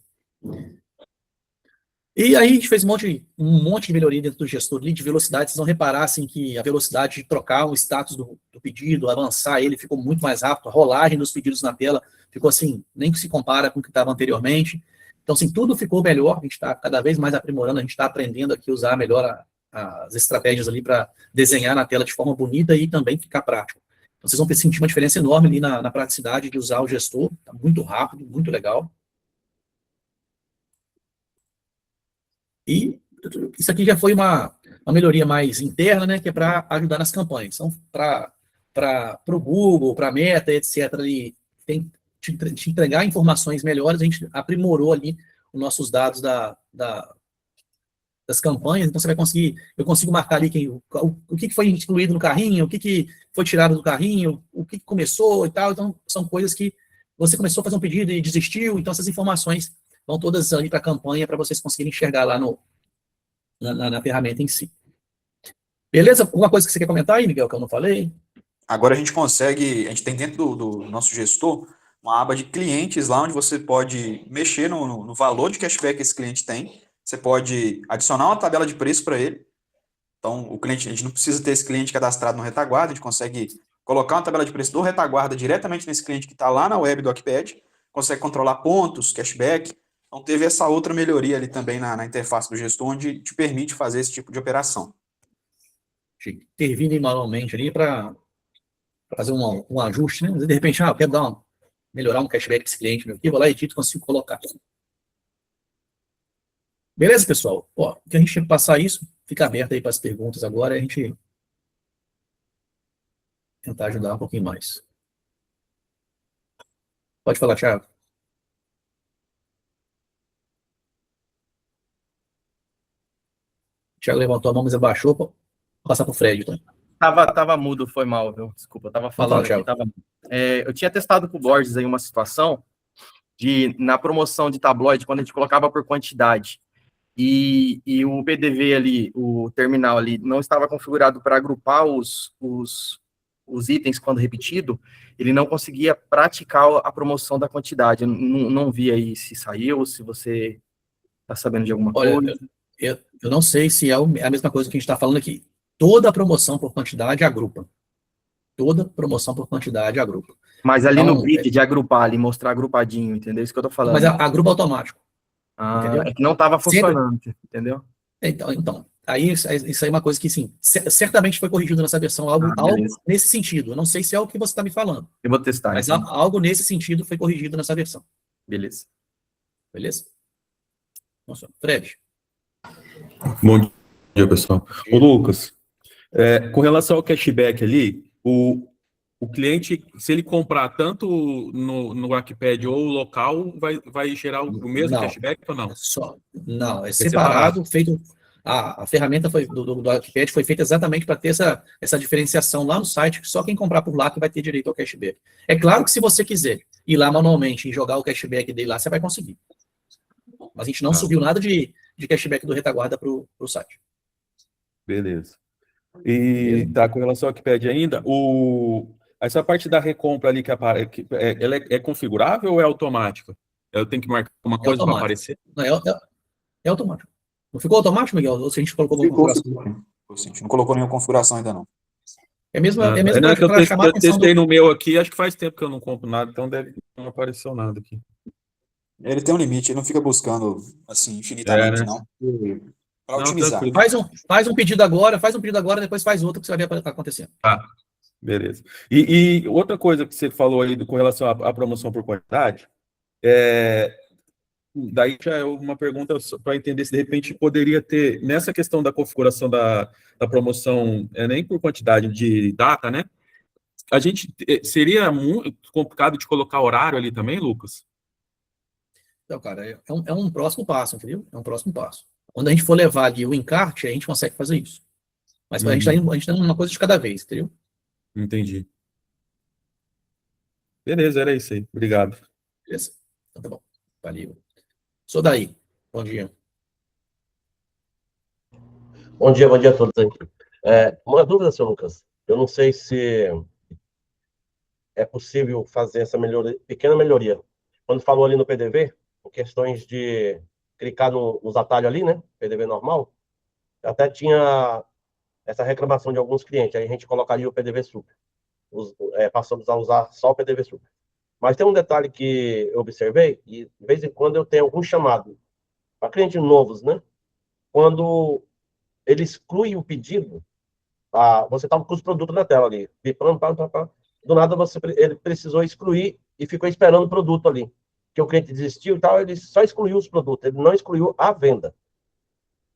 E aí a gente fez um monte de melhoria dentro do gestor de velocidade. Vocês vão reparar assim, que a velocidade de trocar o status do pedido, avançar ele, ficou muito mais rápido. A rolagem dos pedidos na tela ficou assim, nem que se compara com o que estava anteriormente. Então, assim, tudo ficou melhor. A gente está cada vez mais aprimorando, a gente está aprendendo aqui a usar melhor as estratégias ali para desenhar na tela de forma bonita e também ficar prático. Então, vocês vão sentir uma diferença enorme ali na praticidade de usar o gestor. Está muito rápido, muito legal. E isso aqui já foi uma melhoria mais interna, né, que é para ajudar nas campanhas. Então, para o Google, para a Meta, etc., ali, tem te entregar informações melhores, a gente aprimorou ali os nossos dados das campanhas, então você vai conseguir, eu consigo marcar ali o que foi incluído no carrinho, o que foi tirado do carrinho, o que começou e tal, então são coisas que você começou a fazer um pedido e desistiu, então essas informações vão todas ali para a campanha, para vocês conseguirem enxergar lá na ferramenta em si. Beleza? Alguma coisa que você quer comentar aí, Miguel, que eu não falei? Agora a gente tem dentro do nosso gestor uma aba de clientes lá, onde você pode mexer no valor de cashback que esse cliente tem, você pode adicionar uma tabela de preço para ele, então a gente não precisa ter esse cliente cadastrado no retaguarda, a gente consegue colocar uma tabela de preço do retaguarda diretamente nesse cliente que está lá na web do Ocpad, consegue controlar pontos, cashback. Então, teve essa outra melhoria ali também na interface do gestor, onde te permite fazer esse tipo de operação. Intervindo manualmente ali para fazer um ajuste, né? De repente, eu quero melhorar um cashback desse cliente meu aqui, vou lá, edito e consigo colocar. Beleza, pessoal? Que a gente tinha que passar isso, fica aberto aí para as perguntas agora, a gente tentar ajudar um pouquinho mais. Pode falar, Thiago. Thiago levantou a mão, mas abaixou. Vou passar para o Fred, então. Tava mudo, foi mal, viu? Desculpa, eu tava falando aqui. Eu tinha testado com o Borges aí uma situação na promoção de tabloide, quando a gente colocava por quantidade, e o PDV ali, o terminal ali, não estava configurado para agrupar os itens quando repetido, ele não conseguia praticar a promoção da quantidade. Eu não vi aí se saiu, se você está sabendo de alguma coisa. Eu não sei se é a mesma coisa que a gente está falando aqui. Toda promoção por quantidade agrupa. Toda promoção por quantidade agrupa. Mas ali então, no grid de agrupar, ali, mostrar agrupadinho, entendeu? Isso que eu tô falando. Mas agrupa automático. É que não estava funcionando, entendeu? Então, Aí isso aí é uma coisa que, sim, certamente foi corrigido nessa versão, algo nesse sentido. Eu não sei se é o que você está me falando. Eu vou testar. Mas então. algo nesse sentido foi corrigido nessa versão. Beleza. Beleza? Nossa, Fred. Bom dia, pessoal. Ô, Lucas, com relação ao cashback ali, o cliente, se ele comprar tanto no Wattpad ou local, vai gerar o mesmo cashback ou não? Não, é separado, feito. A ferramenta do Wattpad foi feita exatamente para ter essa diferenciação lá no site, que só quem comprar por lá que vai ter direito ao cashback. É claro que se você quiser ir lá manualmente e jogar o cashback dele lá, você vai conseguir. Mas a gente não subiu nada de cashback do Retaguarda para o site. Beleza. E tá, com relação ao Wattpad ainda, essa parte da recompra ali ela é configurável ou é automática? Eu tenho que marcar uma coisa para aparecer? Não, é automático. Não ficou automático, Miguel? Ou se a gente colocou alguma configuração? A gente não colocou nenhuma configuração ainda, não. É mesmo eu chamar a testei no meu aqui, acho que faz tempo que eu não compro nada, então não apareceu nada aqui. Ele tem um limite, ele não fica buscando, assim, infinitamente, não. Para otimizar. Faz um pedido agora, depois faz outro que você vai ver o que está acontecendo. Beleza. E outra coisa que você falou aí com relação à promoção por quantidade, daí já é uma pergunta para entender se de repente poderia ter, nessa questão da configuração da promoção, nem por quantidade de data, né? A gente seria muito complicado de colocar horário ali também, Lucas? Então, cara, é um próximo passo, entendeu? É um próximo passo. Quando a gente for levar ali o encarte, a gente consegue fazer isso. Mas a gente está indo uma coisa de cada vez, entendeu? Entendi. Beleza, era isso aí. Obrigado. Beleza? Então tá bom. Valeu. Sou daí. Bom dia. Bom dia a todos aqui. Uma dúvida, senhor Lucas. Eu não sei se é possível fazer essa pequena melhoria. Quando falou ali no PDV, em questões de clicar nos atalhos ali, né? PDV normal, até tinha essa reclamação de alguns clientes. Aí a gente colocaria o PDV Super. Passamos a usar só o PDV Super. Mas tem um detalhe que eu observei, e de vez em quando eu tenho algum chamado para clientes novos, né? Quando ele exclui o pedido, você estava com os produtos na tela ali, bipando, do nada ele precisou excluir e ficou esperando o produto ali. Que o cliente desistiu e tal, ele só excluiu os produtos, ele não excluiu a venda.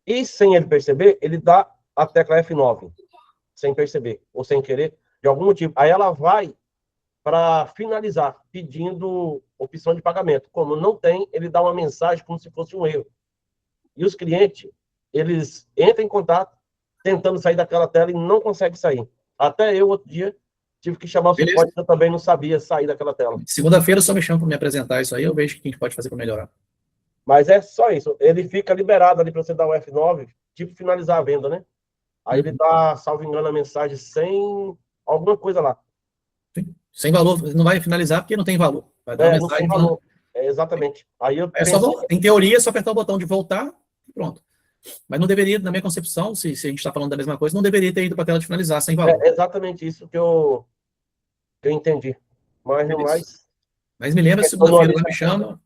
E sem ele perceber, ele dá a tecla F9, sem perceber, ou sem querer, de algum motivo. Aí ela vai para finalizar, pedindo opção de pagamento. Como não tem, ele dá uma mensagem como se fosse um erro. E os clientes, eles entram em contato, tentando sair daquela tela e não conseguem sair. Até eu, outro dia, tive que chamar o suporte, eu também não sabia sair daquela tela. Segunda-feira, só me chama para me apresentar isso aí, eu vejo o que a gente pode fazer para melhorar. Mas é só isso. Ele fica liberado ali para você dar o F9, tipo finalizar a venda, né? Aí ele dá, salvo engano, a mensagem sem alguma coisa lá. Sim. Sem valor, não vai finalizar porque não tem valor. Vai dar uma mensagem. Não tem valor. Exatamente. Aí eu em teoria, é só apertar o botão de voltar e pronto. Mas não deveria, na minha concepção, se a gente está falando da mesma coisa, não deveria ter ido para a tela de finalizar sem valor. É exatamente isso que eu entendi. Mas no mais... Mas me lembra, segunda-feira lá me chama,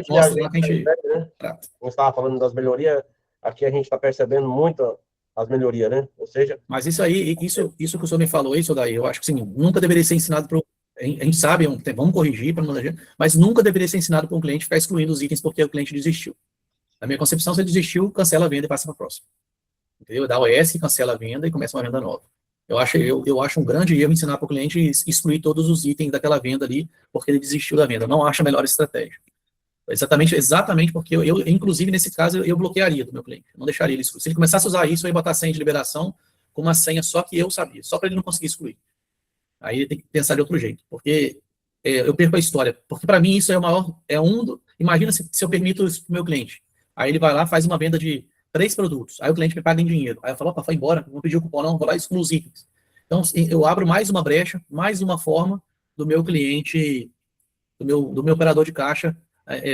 mostra lá que a gente... Né? Como estava falando das melhorias, aqui a gente está percebendo muito as melhorias, né? Ou seja... Mas isso aí, isso que o senhor me falou, isso daí, eu acho que sim, nunca deveria ser ensinado para a gente sabe, vamos corrigir, mas nunca deveria ser ensinado para um cliente ficar excluindo os itens porque o cliente desistiu. Na minha concepção, se ele desistiu, cancela a venda e passa para a próxima. Entendeu? Dá o ES, cancela a venda e começa uma venda nova. Eu acho um grande erro ensinar para o cliente excluir todos os itens daquela venda ali, porque ele desistiu da venda. Eu não acho a melhor estratégia. Exatamente porque eu inclusive, nesse caso, eu bloquearia do meu cliente. Eu não deixaria ele excluir. Se ele começasse a usar isso, eu ia botar a senha de liberação com uma senha só que eu sabia, só para ele não conseguir excluir. Aí ele tem que pensar de outro jeito, porque eu perco a história. Porque para mim isso é o maior, imagina se eu permito isso para o meu cliente. Aí ele vai lá, faz uma venda de 3 produtos. Aí o cliente me paga em dinheiro. Aí eu falo, opa, foi embora, não pedi o cupom não, vou lá e excluo os itens. Então, eu abro mais uma brecha, mais uma forma do meu cliente, do meu operador de caixa,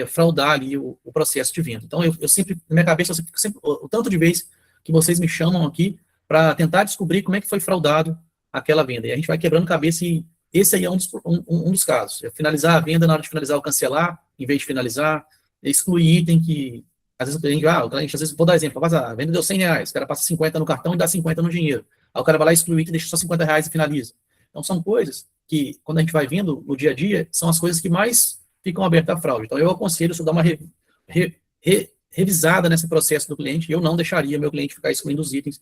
fraudar ali o processo de venda. Então, eu sempre, na minha cabeça, eu fico sempre, o tanto de vezes que vocês me chamam aqui para tentar descobrir como é que foi fraudado aquela venda. E a gente vai quebrando cabeça e esse aí é um dos casos. É finalizar a venda, na hora de finalizar, ou cancelar, em vez de finalizar, excluir item que Às vezes o cliente, às vezes, vou dar exemplo, a venda deu R$100, o cara passa 50 no cartão e dá 50 no dinheiro. Aí o cara vai lá, exclui o item, deixa só R$50 e finaliza. Então são coisas que, quando a gente vai vendo no dia a dia, são as coisas que mais ficam abertas à fraude. Então eu aconselho você dar uma revisada nesse processo do cliente, e eu não deixaria meu cliente ficar excluindo os itens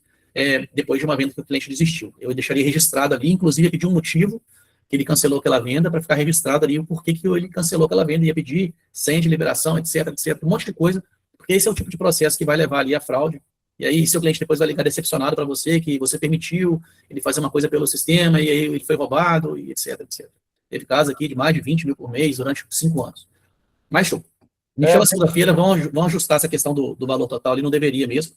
depois de uma venda que o cliente desistiu. Eu deixaria registrado ali, inclusive pedir um motivo que ele cancelou aquela venda, para ficar registrado ali o porquê que ele cancelou aquela venda, ia pedir senha de liberação, etc, um monte de coisa, porque esse é o tipo de processo que vai levar ali a fraude. E aí seu cliente depois vai ligar decepcionado para você, que você permitiu ele fazer uma coisa pelo sistema, e aí ele foi roubado, e etc. Teve casos aqui de mais de 20 mil por mês durante 5 anos. Mas show. Me chama segunda-feira, vão ajustar essa questão do valor total, ele não deveria mesmo.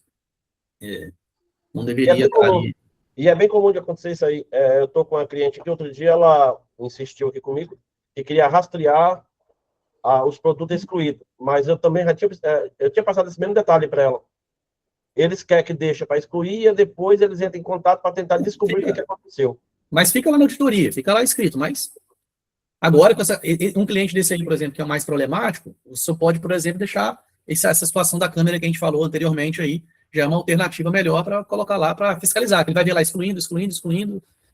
Não deveria estar ali. E é bem comum de acontecer isso aí. Eu estou com uma cliente que outro dia ela insistiu aqui comigo e queria rastrear os produtos excluídos. Mas eu também já tinha passado esse mesmo detalhe para ela. Eles querem que deixe para excluir e depois eles entram em contato para tentar descobrir o que aconteceu. Mas fica lá na auditoria, fica lá escrito. Mas agora, com um cliente desse aí, por exemplo, que é o mais problemático, você pode, por exemplo, deixar essa situação da câmera que a gente falou anteriormente aí, já é uma alternativa melhor para colocar lá para fiscalizar, que ele vai ver lá excluindo,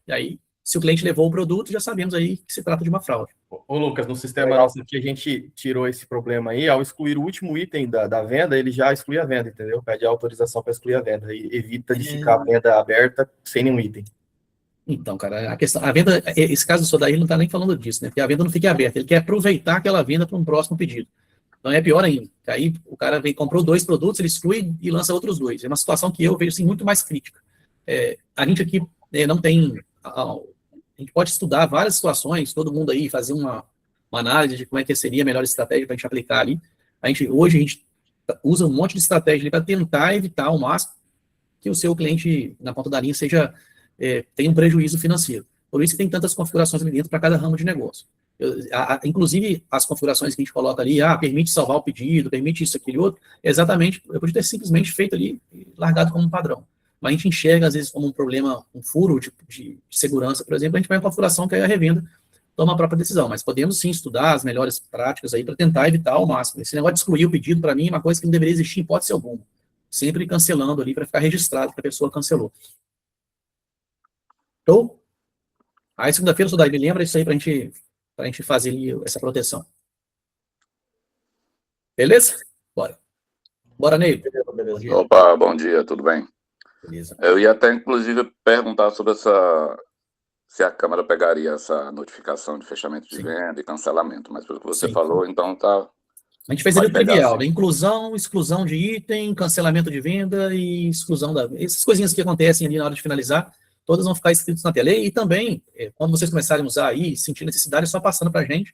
e aí, se o cliente levou o produto, já sabemos aí que se trata de uma fraude. Ô Lucas, no sistema nosso aqui, a gente tirou esse problema aí, ao excluir o último item da venda, ele já exclui a venda, entendeu? Pede a autorização para excluir a venda, e evita de ficar a venda aberta sem nenhum item. Então, cara, a venda, esse caso do Sodaí não está nem falando disso, né? Porque a venda não fica aberta, ele quer aproveitar aquela venda para um próximo pedido. Então é pior ainda. Aí o cara comprou 2 produtos, ele exclui e lança outros 2. É uma situação que eu vejo assim, muito mais crítica. A gente aqui não tem. A gente pode estudar várias situações, todo mundo aí fazer uma análise de como é que seria a melhor estratégia para a gente aplicar ali. Hoje a gente usa um monte de estratégia para tentar evitar ao máximo que o seu cliente, na ponta da linha, tenha um prejuízo financeiro. Por isso que tem tantas configurações ali dentro para cada ramo de negócio. Inclusive, as configurações que a gente coloca ali, permite salvar o pedido, permite isso, aquele outro, exatamente, eu podia ter simplesmente feito ali, largado como um padrão. Mas a gente enxerga, às vezes, como um problema, um furo de segurança, por exemplo, a gente vai em configuração que aí a revenda toma a própria decisão. Mas podemos, sim, estudar as melhores práticas aí para tentar evitar ao máximo. Esse negócio de excluir o pedido, para mim, é uma coisa que não deveria existir em hipótese alguma. Sempre cancelando ali para ficar registrado que a pessoa cancelou. Então, aí segunda-feira, Sodaí, me lembra isso aí para a gente fazer ali essa proteção. Beleza? Bora, Ney. Beleza. Opa, bom dia, tudo bem? Beleza. Eu ia até, inclusive, perguntar sobre se a Câmara pegaria essa notificação de fechamento de venda e cancelamento, mas pelo que você falou, então tá... A gente fez ali o trivial, né? Inclusão, exclusão de item, cancelamento de venda e exclusão essas coisinhas que acontecem ali na hora de finalizar, todas vão ficar escritas na tela. E também, quando vocês começarem a usar aí, sentir necessidade, é só passando para a gente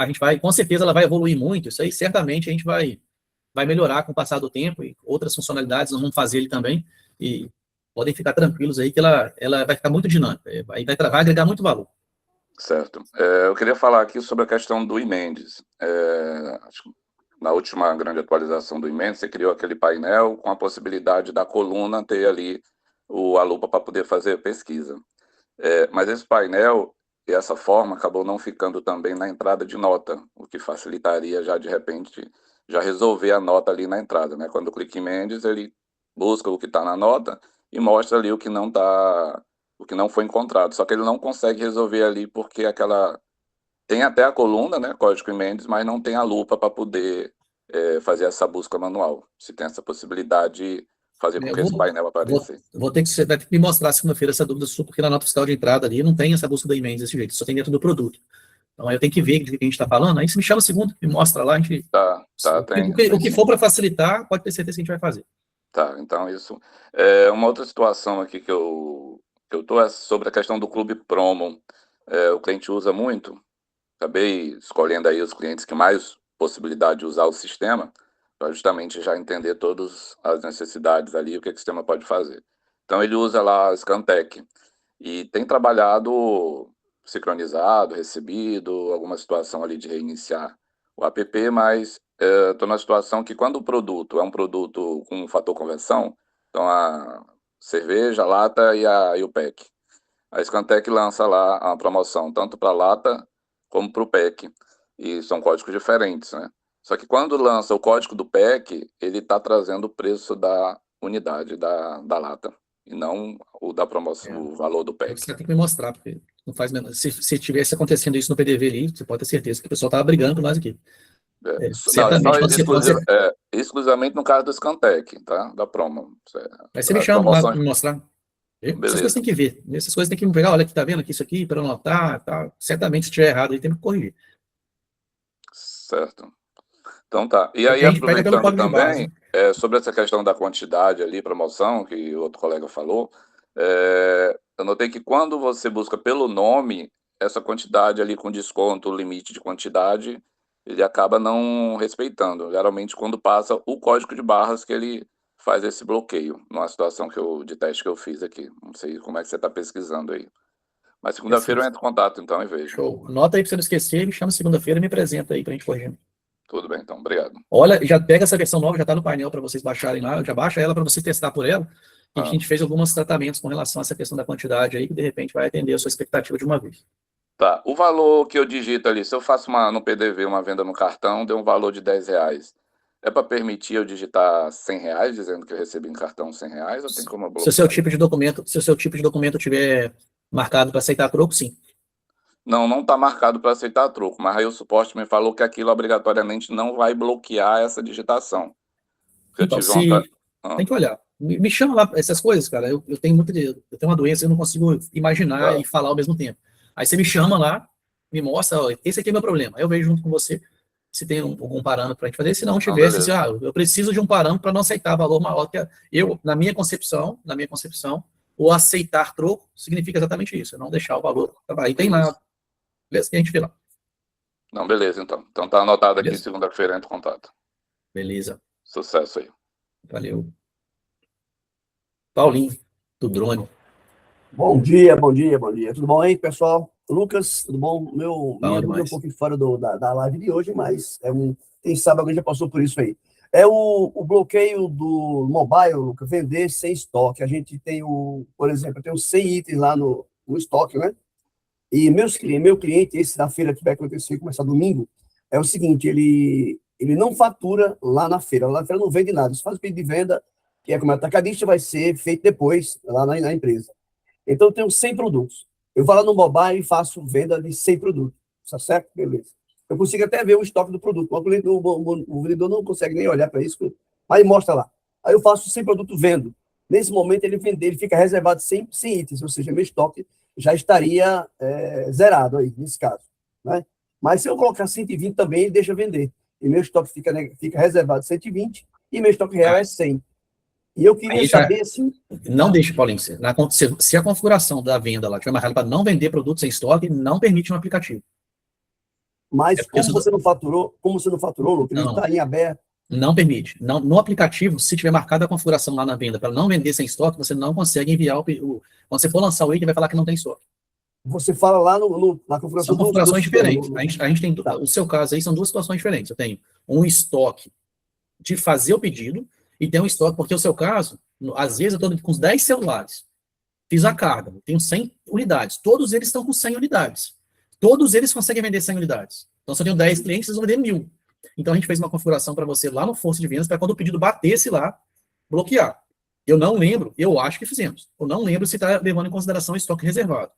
gente vai, com certeza, ela vai evoluir muito, isso aí certamente a gente vai melhorar com o passar do tempo, e outras funcionalidades nós vamos fazer ele também, e podem ficar tranquilos aí que ela vai ficar muito dinâmica, vai agregar muito valor. Certo. Eu queria falar aqui sobre a questão do eMendes. Acho que na última grande atualização do eMendes, você criou aquele painel com a possibilidade da coluna ter ali a lupa para poder fazer pesquisa. Mas esse painel e essa forma acabou não ficando também na entrada de nota, o que facilitaria já, de repente, já resolver a nota ali na entrada, né? Quando eu clico em eMendes, ele busca o que está na nota e mostra ali o que não foi encontrado. Só que ele não consegue resolver ali porque tem até a coluna, né, código eMendes, mas não tem a lupa para poder fazer essa busca manual. Se tem essa possibilidade de fazer com que esse painel apareça. Você vai ter que me mostrar segunda-feira essa dúvida sua, porque na nota fiscal de entrada ali não tem essa busca da eMendes desse jeito, só tem dentro do produto. Então eu tenho que ver do que a gente está falando, aí você me chama segunda, me mostra lá, a gente... O que for para facilitar, pode ter certeza que a gente vai fazer. Tá, então isso. Uma outra situação aqui que eu estou é sobre a questão do Clube Promo. O cliente usa muito, acabei escolhendo aí os clientes que mais possibilidade de usar o sistema, para justamente já entender todas as necessidades ali, o que o sistema pode fazer. Então ele usa lá a Scantec e tem trabalhado sincronizado, recebido, alguma situação ali de reiniciar o app, mas estou na situação que quando o produto é um produto com um fator conversão, então a cerveja, a lata e o PEC. A Scantec lança lá a promoção, tanto para a lata como para o PEC, e são códigos diferentes, né? Só que quando lança o código do PEC, ele está trazendo o preço da unidade da lata, e não o da promoção, o valor do PEC. Você tem que me mostrar, porque não faz menor. Se tivesse acontecendo isso no PDV ali, você pode ter certeza que o pessoal estava brigando com nós aqui. Não, Certamente, exclusivamente no caso do Scantec, tá? Da promo. Aí você me chama lá para me mostrar. Essas coisas tem que ver. Essas coisas tem que me pegar. Olha, aqui tá vendo aqui isso aqui, para anotar, tá. Certamente, se estiver errado, aí tem que corrigir. Certo. Então tá. E aí, aproveitando também, sobre essa questão da quantidade ali, promoção, que o outro colega falou, eu notei que quando você busca pelo nome, essa quantidade ali com desconto, o limite de quantidade, ele acaba não respeitando. Geralmente, quando passa o código de barras, que ele faz esse bloqueio, numa situação de teste que eu fiz aqui. Não sei como é que você está pesquisando aí. Mas segunda-feira eu entro em contato, então, e vejo. Show. Anota aí para você não esquecer, me chama segunda-feira e me apresenta aí para a gente corrigir. Tudo bem, então. Obrigado. Olha, já pega essa versão nova, já está no painel para vocês baixarem lá, já baixa ela para você testar por ela. A gente fez alguns tratamentos com relação a essa questão da quantidade aí, que de repente vai atender a sua expectativa de uma vez. Tá, o valor que eu digito ali, se eu faço no PDV uma venda no cartão, deu um valor de R$10. É para permitir eu digitar R$100, dizendo que eu recebi em cartão R$100, ou tem como eu bloquear? Se o seu tipo de documento tiver marcado para aceitar troco, sim. Não está marcado para aceitar troco, mas aí o suporte me falou que aquilo obrigatoriamente não vai bloquear essa digitação. Então, tem que olhar. Me chama lá essas coisas, cara. Eu tenho uma doença, eu não consigo imaginar e falar ao mesmo tempo. Aí você me chama lá, me mostra, ó, esse aqui é meu problema. Aí eu vejo junto com você se tem algum parâmetro para a gente fazer. Se não tivesse, eu preciso de um parâmetro para não aceitar valor maior que na minha concepção, o aceitar troco significa exatamente isso, não deixar o valor. Aí tem lá. Beleza? Que a gente vê lá. Não, beleza, então. Então tá anotado Beleza. aqui, segunda-feira entra em contato. Beleza. Sucesso aí. Valeu. Paulinho, do drone. Bom dia. Tudo bom aí, pessoal? Lucas, tudo bom? Minha dúvida é um pouquinho fora da live de hoje, mas quem sabe alguém já passou por isso aí. É o bloqueio do mobile, Lucas, vender sem estoque. A gente tem por exemplo, eu tenho 100 itens lá no estoque, né? E meu cliente, esse da feira que vai acontecer, começar domingo, é o seguinte, ele não fatura lá na feira não vende nada, você faz o pedido de venda, que é como atacadista, vai ser feito depois lá na empresa. Então, eu tenho 100 produtos. Eu vou lá no mobile e faço venda de 100 produtos. Tá certo? Beleza. Eu consigo até ver o estoque do produto. O vendedor não consegue nem olhar para isso. Aí mostra lá. Aí eu faço 100 produtos, vendo. Nesse momento, ele fica reservado 100 itens, ou seja, meu estoque já estaria zerado aí, nesse caso. Né? Mas se eu colocar 120 também, ele deixa vender. E meu estoque fica reservado 120 e meu estoque real é 100. E eu queria saber assim. Não deixe, Paulinho. Se a configuração da venda lá tiver marcada para não vender produtos sem estoque, não permite no aplicativo. Mas como você não faturou, Lucas, ele está em aberto. Não permite. No aplicativo, se tiver marcada a configuração lá na venda para não vender sem estoque, você não consegue enviar quando você for lançar o item, vai falar que não tem estoque. Você fala lá na configuração. São configurações diferentes. A gente tem, o seu caso aí são duas situações diferentes. Eu tenho um estoque de fazer o pedido e tem um estoque, porque o seu caso, às vezes eu estou com uns 10 celulares, fiz a carga, tenho 100 unidades, todos eles estão com 100 unidades. Todos eles conseguem vender 100 unidades. Então, se eu tenho 10 clientes, eles vão vender 1000. Então, a gente fez uma configuração para você lá no Força de Vendas, para quando o pedido batesse lá, bloquear. Eu não lembro, eu acho que fizemos. Eu não lembro se está levando em consideração o estoque reservado.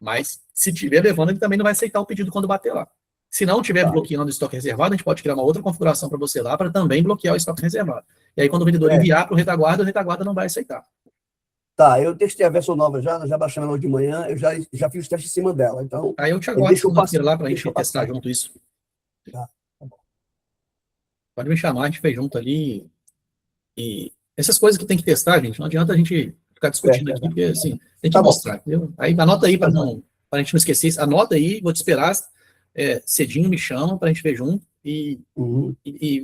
Mas, se tiver levando, ele também não vai aceitar o pedido quando bater lá. Se não tiver bloqueando o estoque reservado, a gente pode criar uma outra configuração para você lá, para também bloquear o estoque reservado. E aí, quando o vendedor enviar para o retaguarda não vai aceitar. Tá, eu testei a versão nova já baixei ela de manhã, eu já fiz o teste em cima dela, então... Aí eu te aguardo segunda-feira lá para a gente testar junto isso. Tá bom. Pode me chamar, a gente fez junto ali. E essas coisas que tem que testar, gente, não adianta a gente ficar discutindo aqui, porque assim, tem que mostrar, entendeu? Aí anota aí para a gente não esquecer, anota aí, vou te esperar, cedinho me chama para a gente ver junto e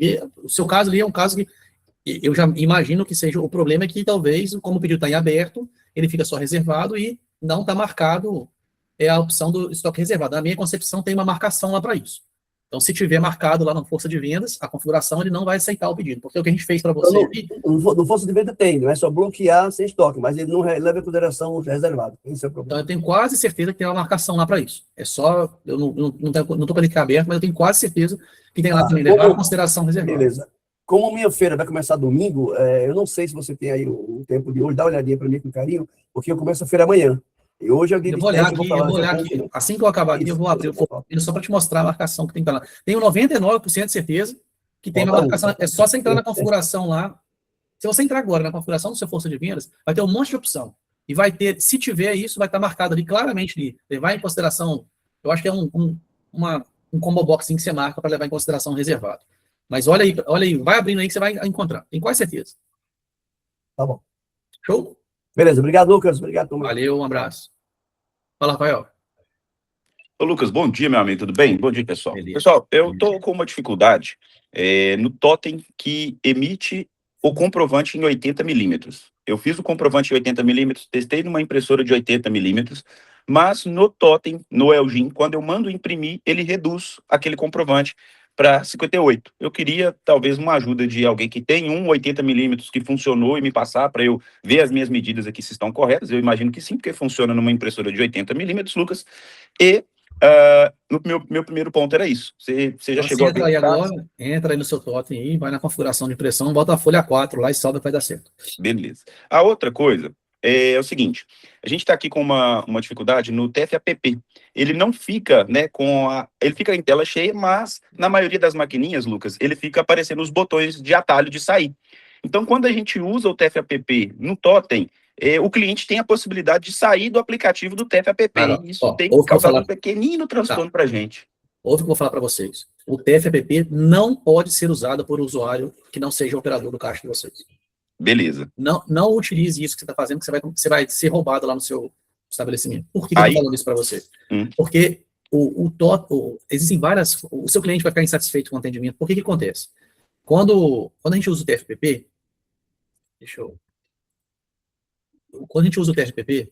ver. O seu caso ali é um caso que eu já imagino que seja, o problema é que talvez, como o pedido está em aberto, ele fica só reservado e não está marcado a opção do estoque reservado. Na minha concepção tem uma marcação lá para isso. Então, se tiver marcado lá na força de vendas, a configuração ele não vai aceitar o pedido, porque o que a gente fez para você aqui... No força de venda tem, não é só bloquear sem estoque, mas ele não leva em consideração o reservado. Esse é o problema. Então, eu tenho quase certeza que tem uma marcação lá para isso. É só, eu não estou com ele aberto, mas eu tenho quase certeza que tem lá também, levar em consideração reservada. Beleza. Como a minha feira vai começar domingo, eu não sei se você tem aí o tempo de hoje, dá uma olhadinha para mim com carinho, porque eu começo a feira amanhã. E hoje eu vou olhar aqui, assim que eu acabar aqui, eu vou abrir o formulário só para te mostrar a marcação que tem para lá. Tenho 99% de certeza que tem uma marcação, é só você entrar na configuração lá. Se você entrar agora na configuração do seu força de vendas, vai ter um monte de opção. E vai ter, se tiver isso, vai estar marcado ali claramente ali, levar em consideração, eu acho que é um combo box que você marca para levar em consideração reservado. Mas olha aí, vai abrindo aí que você vai encontrar. Tenho quase certeza. Tá bom. Show? Beleza, obrigado, Lucas. Obrigado, Tom. Valeu, um abraço. Fala, Rafael. Ô, Lucas, bom dia, meu amigo, tudo bem? Bom dia, pessoal. Beleza. Pessoal, eu estou com uma dificuldade no totem que emite o comprovante em 80 milímetros. Eu fiz o comprovante em 80 milímetros, testei numa impressora de 80 milímetros, mas no totem, no Elgin, quando eu mando imprimir, ele reduz aquele comprovante para 58. Eu queria, talvez, uma ajuda de alguém que tem um 80 milímetros que funcionou e me passar para eu ver as minhas medidas aqui se estão corretas. Eu imagino que sim, porque funciona numa impressora de 80 milímetros, Lucas. E no meu primeiro ponto era isso. Você já então, chegou entra aí agora, entra aí no seu totem aí, vai na configuração de impressão, bota a folha 4 lá e salva que vai dar certo. Beleza. A outra coisa é o seguinte, a gente está aqui com uma dificuldade no TFAPP. Ele não fica, né, ele fica em tela cheia, mas na maioria das maquininhas, Lucas, ele fica aparecendo os botões de atalho de sair. Então, quando a gente usa o TFAPP no totem, o cliente tem a possibilidade de sair do aplicativo do TFAPP. E isso tem causado um pequenino transtorno para a gente. Ouve o que eu vou falar para vocês. O TFAPP não pode ser usado por usuário que não seja operador do caixa de vocês. Beleza. Não utilize isso que você está fazendo, que você vai ser roubado lá no seu estabelecimento. Por que eu estou falando isso para você? Porque existem várias... O seu cliente vai ficar insatisfeito com o atendimento. Por que acontece? Quando a gente usa o TFPP, quando a gente usa o TFPP,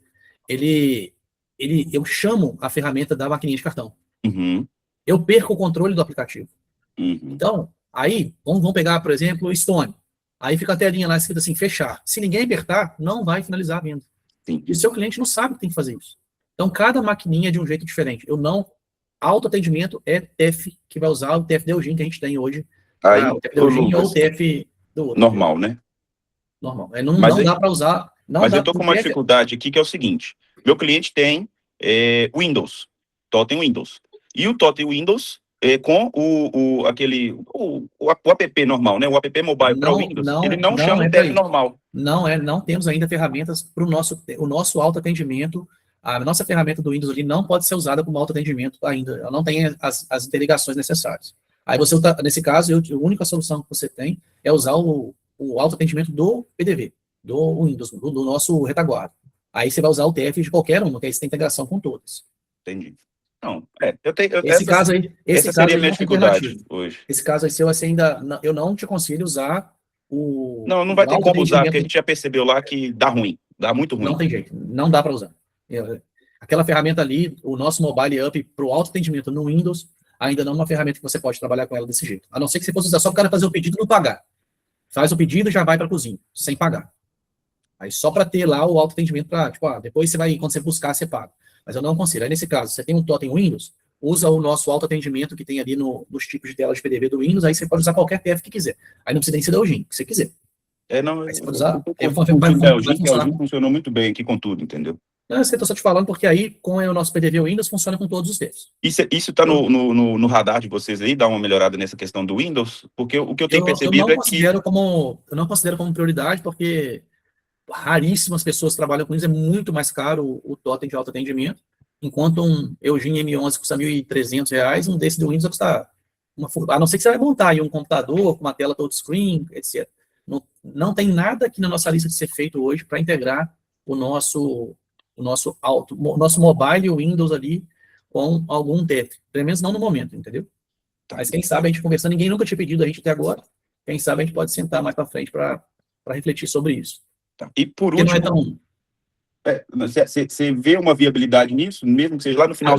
eu chamo a ferramenta da maquininha de cartão. Eu perco o controle do aplicativo. Então, aí, vamos pegar, por exemplo, o Stone. Aí fica a telinha lá escrita assim, fechar. Se ninguém apertar, não vai finalizar a venda. E o seu cliente não sabe que tem que fazer isso. Então, cada maquininha é de um jeito diferente. Autoatendimento é TF que vai usar o TF Elgin que a gente tem hoje. Aí, o TF Elgin ou o TF do outro. Normal, né? Normal. Não dá para usar... Mas eu estou com uma dificuldade aqui, que é o seguinte. Meu cliente tem Windows, totem Windows. E o totem Windows com o app normal, né? O app mobile para o Windows, ele não chama o TF normal. Não temos ainda ferramentas para o nosso autoatendimento. A nossa ferramenta do Windows ali não pode ser usada como autoatendimento ainda. Ela não tem as interligações necessárias. Aí você, nesse caso, a única solução que você tem é usar o autoatendimento do PDV. Do Windows, do nosso retaguarda. Aí você vai usar o TF de qualquer uma, que aí você tem integração com todas. Entendi. Não, esse caso aí seria a minha dificuldade hoje. Esse caso aí seu, eu não te aconselho usar o... Não vai ter como usar, porque a gente já percebeu lá que dá ruim, dá muito ruim. Não tem jeito, não dá para usar. Aquela ferramenta ali, o nosso mobile up para o autoatendimento no Windows, ainda não é uma ferramenta que você pode trabalhar com ela desse jeito. A não ser que você fosse usar só para o cara fazer o pedido e não pagar. Faz o pedido e já vai para a cozinha, sem pagar. Aí só para ter lá o autoatendimento para, depois você vai, quando você buscar, você paga. Mas eu não aconselho. Aí nesse caso, você tem um totem Windows, usa o nosso autoatendimento que tem ali nos tipos de tela de PDV do Windows, aí você pode usar qualquer TF que quiser. Aí não precisa nem ser da Elgin, que você quiser. Você pode usar. O funcionou muito bem aqui com tudo, entendeu? Eu estou só te falando, porque aí, com o nosso PDV Windows, funciona com todos os TFs. Isso está no radar de vocês aí, dá uma melhorada nessa questão do Windows? Porque o que eu tenho percebido é que... Eu não considero como prioridade, porque raríssimas pessoas trabalham com isso, é muito mais caro o totem de autoatendimento, enquanto um Elgin M11 custa R$ 1.300, um desse do Windows custa a não ser que você vai montar aí um computador com uma tela touchscreen, etc. Não tem nada aqui na nossa lista de ser feito hoje para integrar o nosso mobile Windows ali com algum TF, pelo menos não no momento, entendeu? Mas quem sabe a gente conversando, ninguém nunca tinha pedido a gente até agora, quem sabe a gente pode sentar mais para frente para refletir sobre isso. E por último, você vê uma viabilidade nisso, mesmo que seja lá no final?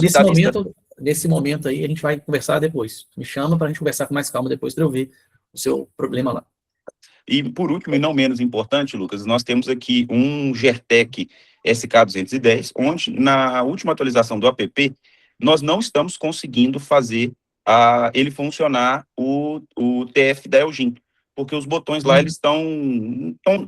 nesse momento aí, a gente vai conversar depois. Me chama para a gente conversar com mais calma depois para eu ver o seu problema lá. E, por último, e não menos importante, Lucas, nós temos aqui um Gertec SK210, onde, na última atualização do app, nós não estamos conseguindo fazer ele funcionar o TF da Elgin, porque os botões lá, eles estão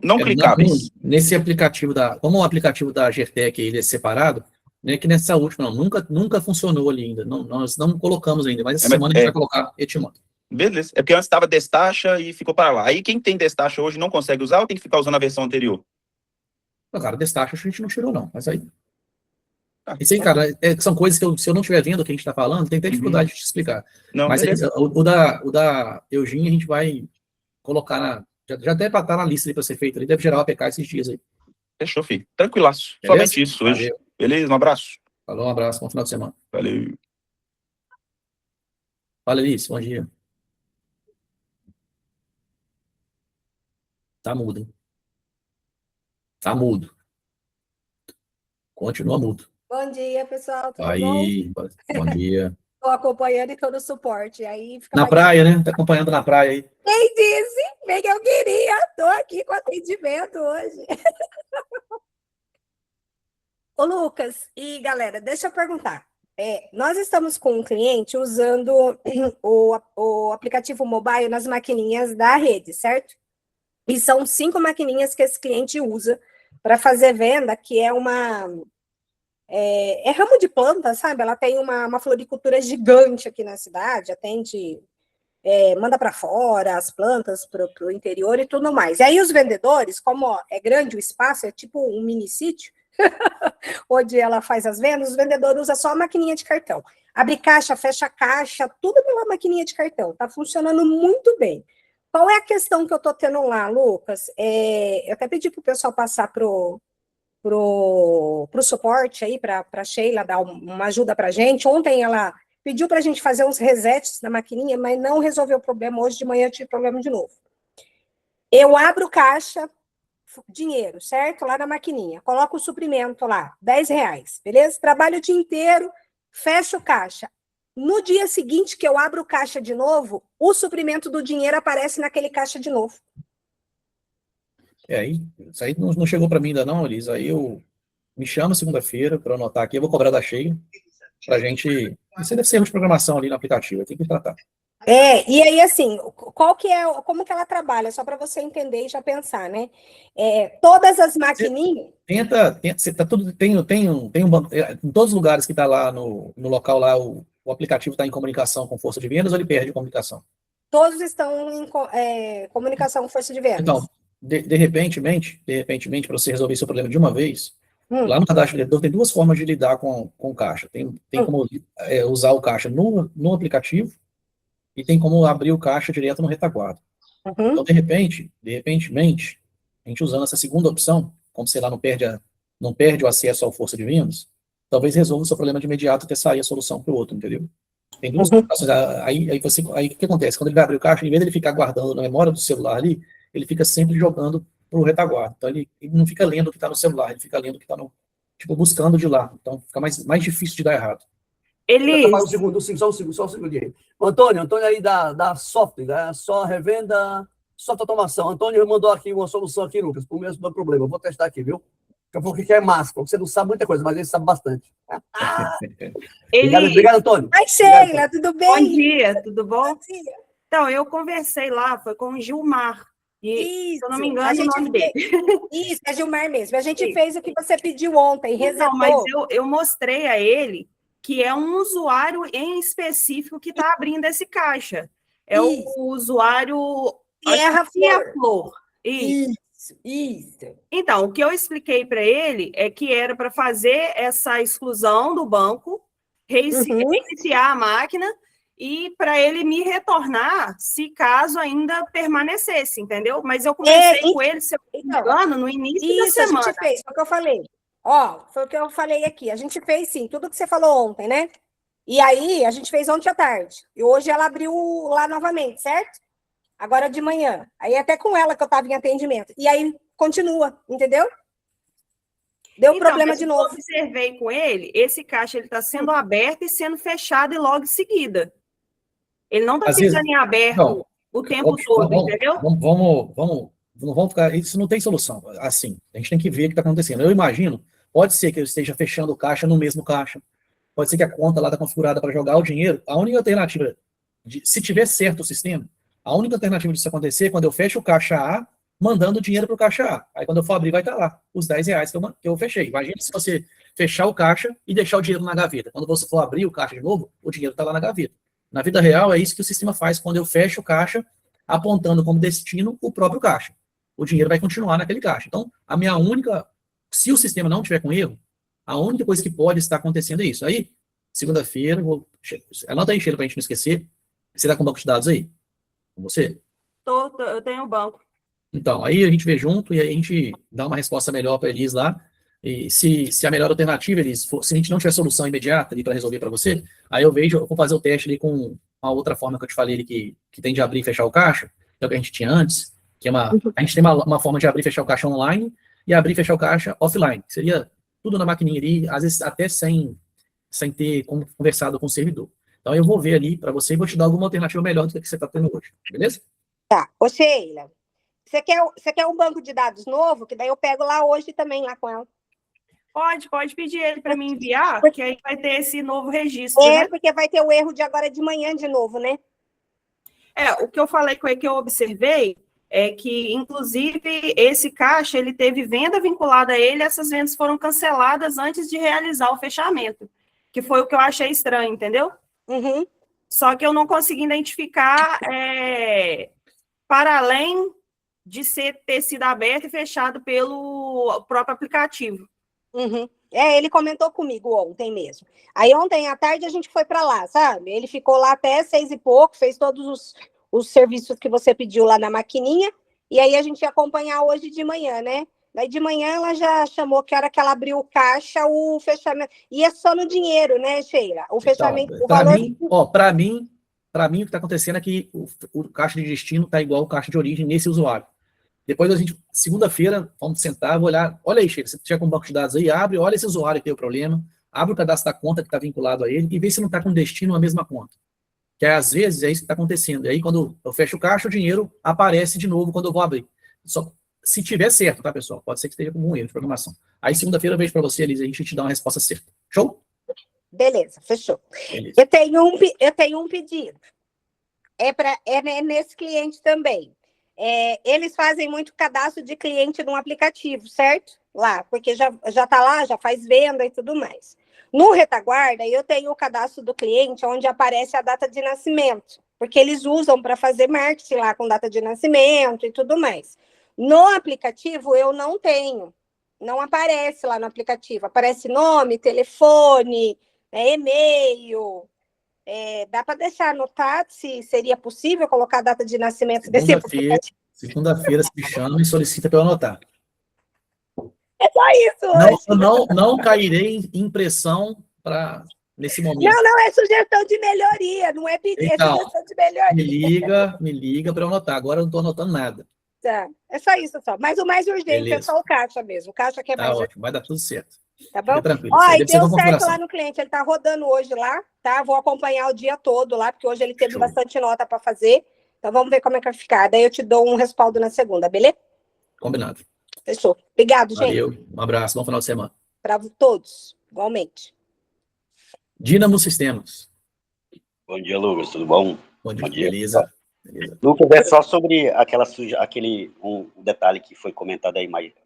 não clicáveis. Nesse aplicativo como o aplicativo da Gertec ele é separado, né, que nessa última, nunca funcionou ali ainda, nós não colocamos ainda, mas essa semana a gente vai colocar Etimoto. Beleza, é porque antes estava Destacha e ficou para lá. Aí quem tem Destacha hoje não consegue usar ou tem que ficar usando a versão anterior? Cara, Destacha a gente não tirou não, mas aí... Isso aí, cara, são coisas que se eu não estiver vendo o que a gente está falando, tem até dificuldade de te explicar. Não, mas o da Eugene a gente vai colocar já até para estar na lista para ser feito ali, deve gerar o APK esses dias aí. Fechou, filho. Tranquilaço. Beleza? Somente isso hoje. Valeu. Beleza? Um abraço. Falou, um abraço, bom final de semana. Valeu. Fala, Elis, bom dia. Tá mudo, hein? Tá mudo. Continua mudo. Bom dia, pessoal. Tudo aí, bom? Bom dia. Estou acompanhando e todo o suporte. Aí fica na praia, né? Tá acompanhando na praia aí. Quem disse? Bem que eu queria. Estou aqui com atendimento hoje. Ô, Lucas, e galera, deixa eu perguntar. Nós estamos com um cliente usando o aplicativo mobile nas maquininhas da rede, certo? E são 5 maquininhas que esse cliente usa para fazer venda, que é ramo de planta, sabe? Ela tem uma floricultura gigante aqui na cidade, atende, manda para fora as plantas para o interior e tudo mais. E aí os vendedores, como é grande o espaço, é tipo um mini sítio, onde ela faz as vendas, os vendedores usam só a maquininha de cartão. Abre caixa, fecha caixa, tudo pela maquininha de cartão. Tá funcionando muito bem. Qual é a questão que eu tô tendo lá, Lucas? Eu até pedi para o pessoal passar pro suporte aí, para a Sheila dar uma ajuda para a gente. Ontem ela pediu para a gente fazer uns resets na maquininha, mas não resolveu o problema. Hoje de manhã eu tive problema de novo. Eu abro caixa, dinheiro, certo? Lá na maquininha. Coloco o suprimento lá, R$10, beleza? Trabalho o dia inteiro, fecho caixa. No dia seguinte que eu abro o caixa de novo, o suprimento do dinheiro aparece naquele caixa de novo. Isso aí não chegou para mim ainda não, Elis. Aí me chama segunda-feira para anotar aqui, eu vou cobrar da Sheila pra gente... Isso aí deve ser erro de programação ali no aplicativo, tem que tratar. E aí, assim, como que ela trabalha? Só para você entender e já pensar, né? Todas as maquininhas... Tá tudo, em todos os lugares que está lá no local lá, o aplicativo está em comunicação com força de vendas ou ele perde comunicação? Todos estão em comunicação com força de vendas. Então, de repente, para você resolver seu problema de uma vez, lá no cadastro vendedor tem 2 formas de lidar com o caixa. Tem como usar o caixa no aplicativo e tem como abrir o caixa direto no retaguarda. Então, de repente, a gente usando essa segunda opção, como você lá não perde o acesso ao força de vendas, talvez resolva o seu problema de imediato até sair a solução para o outro, entendeu? Tem 2 opções. Aí o que acontece? Quando ele vai abrir o caixa, em vez de ele ficar guardando na memória do celular ali, ele fica sempre jogando para o retaguarda. Então, ele não fica lendo o que está no celular, ele fica lendo o que está buscando de lá. Então, fica mais difícil de dar errado. Só um segundinho. Antônio aí da software, né? Só revenda, software automação. Antônio mandou aqui uma solução aqui, Lucas, para o mesmo problema. Eu vou testar aqui, viu? Porque é massa, porque você não sabe muita coisa, mas ele sabe bastante. Obrigado, Antônio. Oi, Sheila, tudo bem? Bom dia, tudo bom? Bom dia. Então, eu conversei lá, foi com o Gilmar. E, se eu não me engano, o nome dele. Isso, é Gilmar mesmo. A gente fez o que você pediu ontem, resetou. Não, mas eu mostrei a ele que é um usuário em específico que está abrindo esse caixa. É o usuário... Flor. Isso. Então, o que eu expliquei para ele é que era para fazer essa exclusão do banco, reiniciar a máquina e para ele me retornar se caso ainda permanecesse, entendeu? Mas eu conversei com ele, se eu não me engano, no início da semana. A gente fez, foi o que eu falei. Foi o que eu falei aqui. A gente fez, sim, tudo que você falou ontem, né? E aí, a gente fez ontem à tarde. E hoje ela abriu lá novamente, certo? Agora de manhã. Aí até com ela que eu estava em atendimento. E aí continua, entendeu? Deu problema de novo. Eu observei com ele, esse caixa ele está sendo aberto e sendo fechado e logo em seguida. Ele não está ficando em aberto o tempo todo, entendeu? Vamos ficar. Isso não tem solução. Assim, a gente tem que ver o que está acontecendo. Eu imagino, pode ser que eu esteja fechando o caixa no mesmo caixa. Pode ser que a conta lá está configurada para jogar o dinheiro. A única alternativa, se tiver certo o sistema, a única alternativa disso acontecer é quando eu fecho o caixa A, mandando o dinheiro para o caixa A. Aí quando eu for abrir, vai estar lá os R$10 que eu fechei. Imagina se você fechar o caixa e deixar o dinheiro na gaveta. Quando você for abrir o caixa de novo, o dinheiro está lá na gaveta. Na vida real, é isso que o sistema faz quando eu fecho o caixa, apontando como destino o próprio caixa. O dinheiro vai continuar naquele caixa. Então, a minha única... Se o sistema não tiver com erro, a única coisa que pode estar acontecendo é isso. Aí, segunda-feira, anota aí, Sheila, para a gente não esquecer. Você está com o banco de dados aí? Com você? Eu tenho o banco. Então, aí a gente vê junto e aí a gente dá uma resposta melhor para eles lá. E se a melhor alternativa, se a gente não tiver solução imediata ali para resolver para você, aí eu vou fazer o teste ali com uma outra forma que eu te falei ali que tem de abrir e fechar o caixa, que é o que a gente tinha antes, que é a gente tem uma forma de abrir e fechar o caixa online e abrir e fechar o caixa offline, que seria tudo na maquininha ali, às vezes até sem ter conversado com o servidor. Então eu vou ver ali para você e vou te dar alguma alternativa melhor do que você está tendo hoje, beleza? Tá. Ô, Sheila, você quer um banco de dados novo? Que daí eu pego lá hoje também, lá com ela. Pode pedir ele para me enviar, porque aí vai ter esse novo registro, né? Porque vai ter o erro de agora de manhã de novo, né? O que eu falei com ele, que eu observei, é que, inclusive, esse caixa, ele teve venda vinculada a ele, essas vendas foram canceladas antes de realizar o fechamento, que foi o que eu achei estranho, entendeu? Uhum. Só que eu não consegui identificar para além de ter sido aberto e fechado pelo próprio aplicativo. Uhum. Ele comentou comigo ontem mesmo. Aí ontem à tarde a gente foi para lá, sabe? Ele ficou lá até 6 e pouco, fez todos os serviços que você pediu lá na maquininha, e aí a gente ia acompanhar hoje de manhã, né? Daí de manhã ela já chamou que a hora que ela abriu o caixa, o fechamento... E é só no dinheiro, né, Sheila? O fechamento... Então, para mim, o que está acontecendo é que o caixa de destino está igual ao caixa de origem nesse usuário. Depois a gente, segunda-feira, vamos sentar, vou olhar, olha aí, Sheila, você tiver com o banco de dados aí, abre, olha esse usuário que tem o problema, abre o cadastro da conta que está vinculado a ele e vê se não está com destino a mesma conta. Que às vezes é isso que está acontecendo. E aí, quando eu fecho o caixa, o dinheiro aparece de novo quando eu vou abrir. Só se tiver certo, tá, pessoal? Pode ser que esteja com um erro de programação. Aí, segunda-feira, eu vejo para você, Elisa, a gente te dá uma resposta certa. Show? Beleza, fechou. Beleza. Eu tenho um pedido. É nesse cliente também. Eles fazem muito cadastro de cliente no aplicativo, certo? Lá, porque já está lá, já faz venda e tudo mais. No Retaguarda, eu tenho o cadastro do cliente, onde aparece a data de nascimento, porque eles usam para fazer marketing lá com data de nascimento e tudo mais. No aplicativo, eu não tenho. Não aparece lá no aplicativo. Aparece nome, telefone, e-mail. Dá para deixar anotado se seria possível colocar a data de nascimento desse aplicativo? Segunda-feira se chama e solicita para eu anotar. É só isso. Não cairei em impressão nesse momento. Não, é sugestão de melhoria, não é pedir, então, é sugestão de melhoria. Me liga para eu anotar. Agora eu não estou anotando nada. Tá, é só isso só. Mas o mais urgente Beleza. É só o caixa mesmo. O caixa que é mais urgente. Vai dar tudo certo. Tá bom? Tranquilo. Ó, e deu certo lá no cliente. Ele tá rodando hoje lá, tá? Vou acompanhar o dia todo lá, porque hoje ele teve bastante nota para fazer. Então vamos ver como é que vai ficar. Daí eu te dou um respaldo na segunda, beleza? Combinado. Fechou. Obrigado, gente. Valeu. Um abraço. Bom final de semana. Para todos, igualmente. Dínamo Sistemas. Bom dia, Lucas. Tudo bom? Bom dia. Beleza. Lucas, é só sobre um detalhe que foi comentado aí mais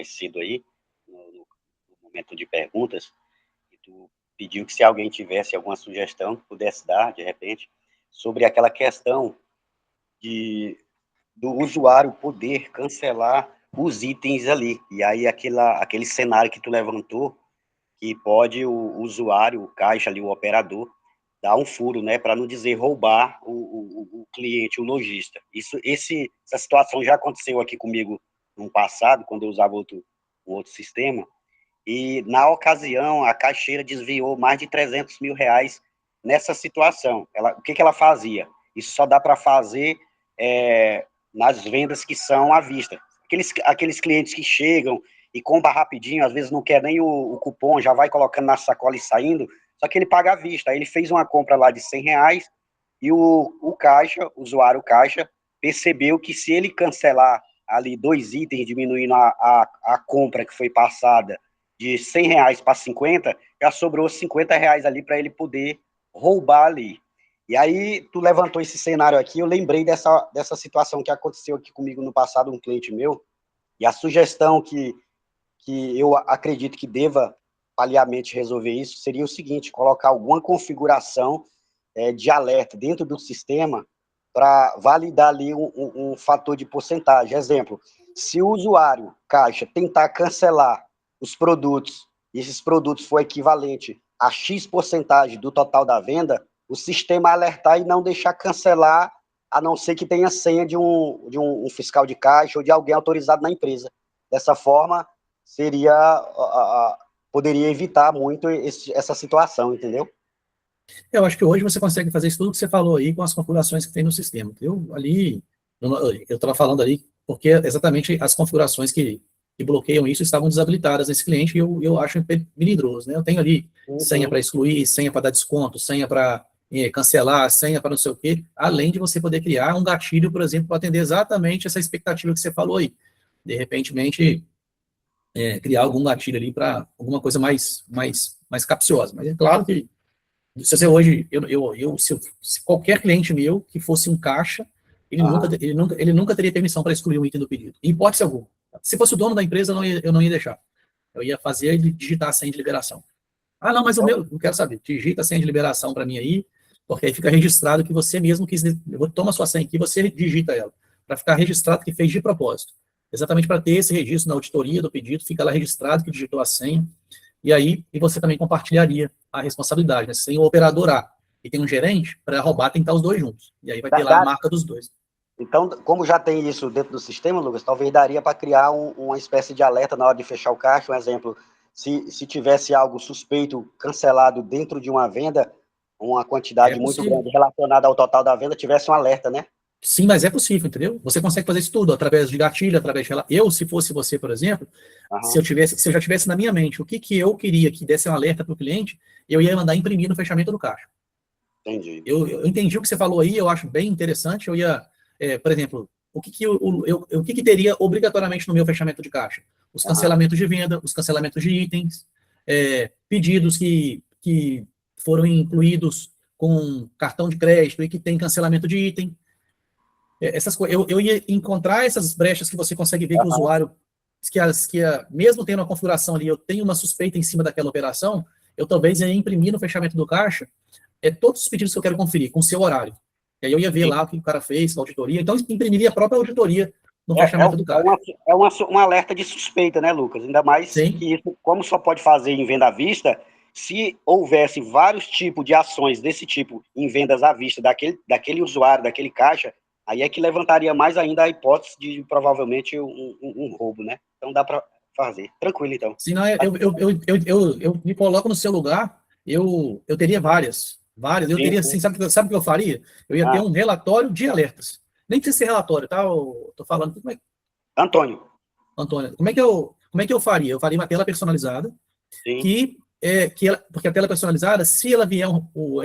cedo aí, no momento de perguntas, e tu pediu que se alguém tivesse alguma sugestão, pudesse dar, de repente, sobre aquela questão do usuário poder cancelar os itens ali. E aí aquele cenário que tu levantou, que pode o usuário, o caixa ali, o operador, dar um furo, né, para não dizer roubar o cliente, o lojista. Essa situação já aconteceu aqui comigo no passado, quando eu usava um outro sistema, e na ocasião a caixeira desviou mais de R$300 mil nessa situação. O que ela fazia? Isso só dá para fazer nas vendas que são à vista. Aqueles clientes que chegam e comba rapidinho, às vezes não quer nem o cupom, já vai colocando na sacola e saindo, só que ele paga à vista. Aí ele fez uma compra lá de R$100 e o caixa, o usuário caixa, percebeu que se ele cancelar ali 2 itens, diminuindo a compra que foi passada de R$100 para 50, já sobrou R$50 ali para ele poder roubar ali. E aí, tu levantou esse cenário aqui, eu lembrei dessa situação que aconteceu aqui comigo no passado, um cliente meu, e a sugestão que eu acredito que deva paliamente resolver isso seria o seguinte: colocar alguma configuração de alerta dentro do sistema para validar ali um fator de porcentagem. Exemplo, se o usuário, caixa, tentar cancelar os produtos, e esses produtos for equivalente a X porcentagem do total da venda, o sistema alertar e não deixar cancelar, a não ser que tenha senha de um fiscal de caixa ou de alguém autorizado na empresa. Dessa forma, poderia evitar muito essa situação, entendeu? Eu acho que hoje você consegue fazer isso tudo que você falou aí com as configurações que tem no sistema. Eu estava falando ali porque exatamente as configurações que bloqueiam isso estavam desabilitadas nesse cliente, e eu acho melindroso, né? Eu tenho ali senha para excluir, senha para dar desconto, senha para cancelar, senha para não sei o quê, além de você poder criar um gatilho, por exemplo, para atender exatamente essa expectativa que você falou aí. De repente, criar algum gatilho ali para alguma coisa mais capciosa. Mas é claro que, se você hoje, se qualquer cliente meu que fosse um caixa, ele nunca teria permissão para excluir um item do pedido, em hipótese alguma. Se fosse o dono da empresa, eu não ia deixar. Eu ia fazer ele digitar a senha de liberação. Ah, não, mas o meu, não quero saber. Digita a senha de liberação para mim aí, porque aí fica registrado que você mesmo quis. Toma a sua senha aqui, você digita ela, para ficar registrado que fez de propósito. Exatamente para ter esse registro na auditoria do pedido, fica lá registrado que digitou a senha, e você também compartilharia a responsabilidade, né? Se tem o operador A e tem um gerente, para roubar tem que estar os dois juntos. E aí vai ter lá a marca dos dois. Então, como já tem isso dentro do sistema, Lucas, talvez daria para criar uma espécie de alerta na hora de fechar o caixa. Um exemplo, se tivesse algo suspeito cancelado dentro de uma venda, uma quantidade muito grande relacionada ao total da venda, tivesse um alerta, né? Sim, mas é possível, entendeu? Você consegue fazer isso tudo através de gatilho, através de... se fosse você, por exemplo, se eu já tivesse na minha mente o que eu queria que desse um alerta para o cliente, eu ia mandar imprimir no fechamento do caixa. Entendi. Eu entendi o que você falou aí, eu acho bem interessante. Eu ia, por exemplo, o que teria obrigatoriamente no meu fechamento de caixa? Os cancelamentos de venda, os cancelamentos de itens, pedidos que foram incluídos com cartão de crédito e que tem cancelamento de item. Essas coisas, eu ia encontrar essas brechas que você consegue ver que o usuário, mesmo tendo uma configuração ali, eu tenho uma suspeita em cima daquela operação, eu talvez ia imprimir no fechamento do caixa todos os pedidos que eu quero conferir, com o seu horário. E aí eu ia ver lá o que o cara fez, com a auditoria, então imprimiria a própria auditoria no fechamento do caixa. Um alerta de suspeita, né, Lucas? Ainda mais que isso, como só pode fazer em venda à vista, se houvesse vários tipos de ações desse tipo em vendas à vista daquele usuário, daquele caixa, aí é que levantaria mais ainda a hipótese de provavelmente um roubo, né? Então dá para fazer. Tranquilo, então. Sim, não, eu me coloco no seu lugar, eu teria várias. Eu teria, assim, sabe o que eu faria? Eu ia ter um relatório de alertas. Nem precisa ser relatório, tá? Eu tô falando. Antônio, como é que eu faria? Eu faria uma tela personalizada, porque a tela personalizada, se ela vier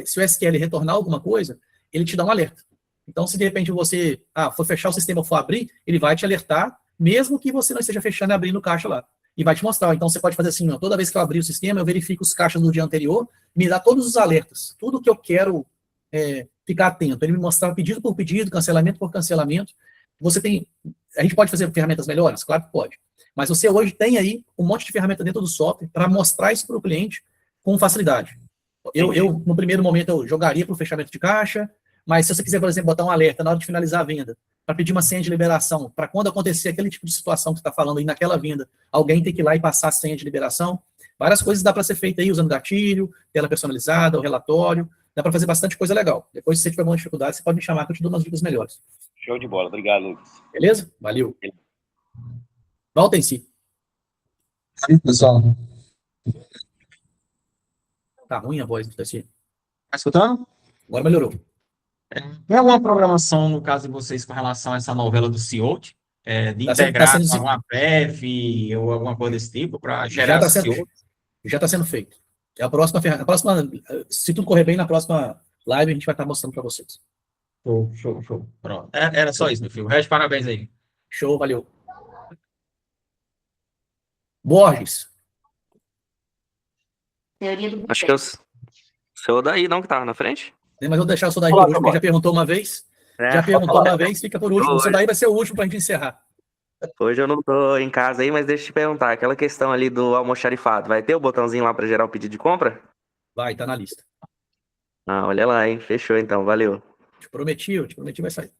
se o SQL retornar alguma coisa, ele te dá um alerta. Então, se de repente você for fechar o sistema ou for abrir, ele vai te alertar, mesmo que você não esteja fechando e abrindo o caixa lá. E vai te mostrar. Então, você pode fazer assim, toda vez que eu abrir o sistema, eu verifico os caixas do dia anterior, me dá todos os alertas, tudo que eu quero ficar atento. Ele me mostrar pedido por pedido, cancelamento por cancelamento. A gente pode fazer ferramentas melhores? Claro que pode. Mas você hoje tem aí um monte de ferramenta dentro do software para mostrar isso para o cliente com facilidade. Eu, no primeiro momento, eu jogaria para o fechamento de caixa, mas se você quiser, por exemplo, botar um alerta na hora de finalizar a venda, para pedir uma senha de liberação, para quando acontecer aquele tipo de situação que você está falando aí naquela venda, alguém tem que ir lá e passar a senha de liberação. Várias coisas dá para ser feita aí usando gatilho, tela personalizada, o relatório. Dá para fazer bastante coisa legal. Depois, se você tiver alguma dificuldade, você pode me chamar que eu te dou umas dicas melhores. Show de bola. Obrigado, Lucas. Beleza? Valeu. Volta em si. Sim, pessoal. Tá ruim a voz do TC. Tá escutando? Agora melhorou. Tem alguma programação, no caso de vocês, com relação a essa novela do Ciote? de Tá sendo, integrar com tá alguma PEV ou alguma coisa desse tipo para já gerar está esse sendo, já tá sendo feito. A próxima, se tudo correr bem, na próxima live a gente vai estar mostrando para vocês. Show, show, show. Pronto. Era só isso, meu filho. O resto, parabéns aí. Show, valeu. Borges. Acho que é o seu daí, não, que tava na frente? Mas eu vou deixar o Sodaí por último, porque já perguntou uma vez. Já perguntou uma vez, fica por último. O Sodaí vai ser o último para a gente encerrar. Hoje eu não tô em casa aí, mas deixa eu te perguntar. Aquela questão ali do almoxarifado, vai ter o botãozinho lá para gerar o pedido de compra? Vai, tá na lista. Ah, olha lá, hein? Fechou então, valeu. Te prometi vai sair.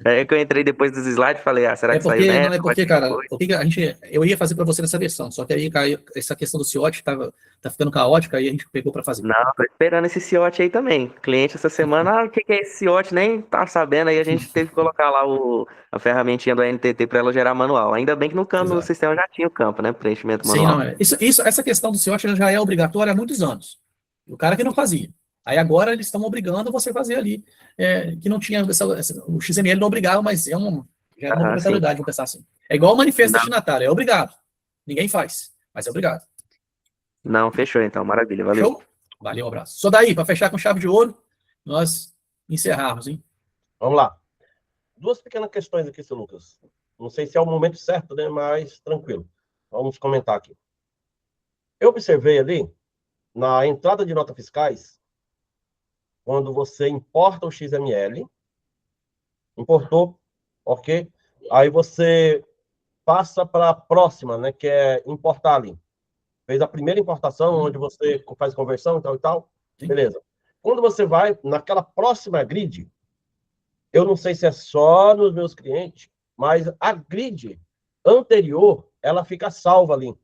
É que eu entrei depois dos slides e falei, será que saiu nessa? Não é porque, cara, eu ia fazer para você nessa versão, só que aí caiu essa questão do CIOT, tá ficando caótica, aí a gente pegou para fazer. Não, tô esperando esse CIOT aí também. Cliente essa semana, o que é esse CIOT? Nem tá sabendo, aí a gente teve que colocar lá a ferramentinha do NTT para ela gerar manual. Ainda bem que no sistema já tinha o campo, né? Preenchimento manual. Sim, não, essa questão do CIOT já é obrigatória há muitos anos. O cara que não fazia. Aí agora eles estão obrigando você a fazer ali, que não tinha, o XML não obrigava, mas já é uma obrigatoriedade, vamos pensar assim. É igual o manifesto destinatário, é obrigado. Ninguém faz, mas é obrigado. Não, fechou então, maravilha, valeu. Show? Valeu, um abraço. Só daí, para fechar com chave de ouro, nós encerrarmos, hein? Vamos lá. Duas pequenas questões aqui, seu Lucas. Não sei se é o momento certo, né? Mas tranquilo. Vamos comentar aqui. Eu observei ali, na entrada de notas fiscais, quando você importa o XML, importou, ok? Aí você passa para a próxima, né? Que é importar ali. Fez a primeira importação, onde você faz conversão e tal. Beleza. Quando você vai naquela próxima grid, eu não sei se é só nos meus clientes, mas a grid anterior, ela fica salva ali.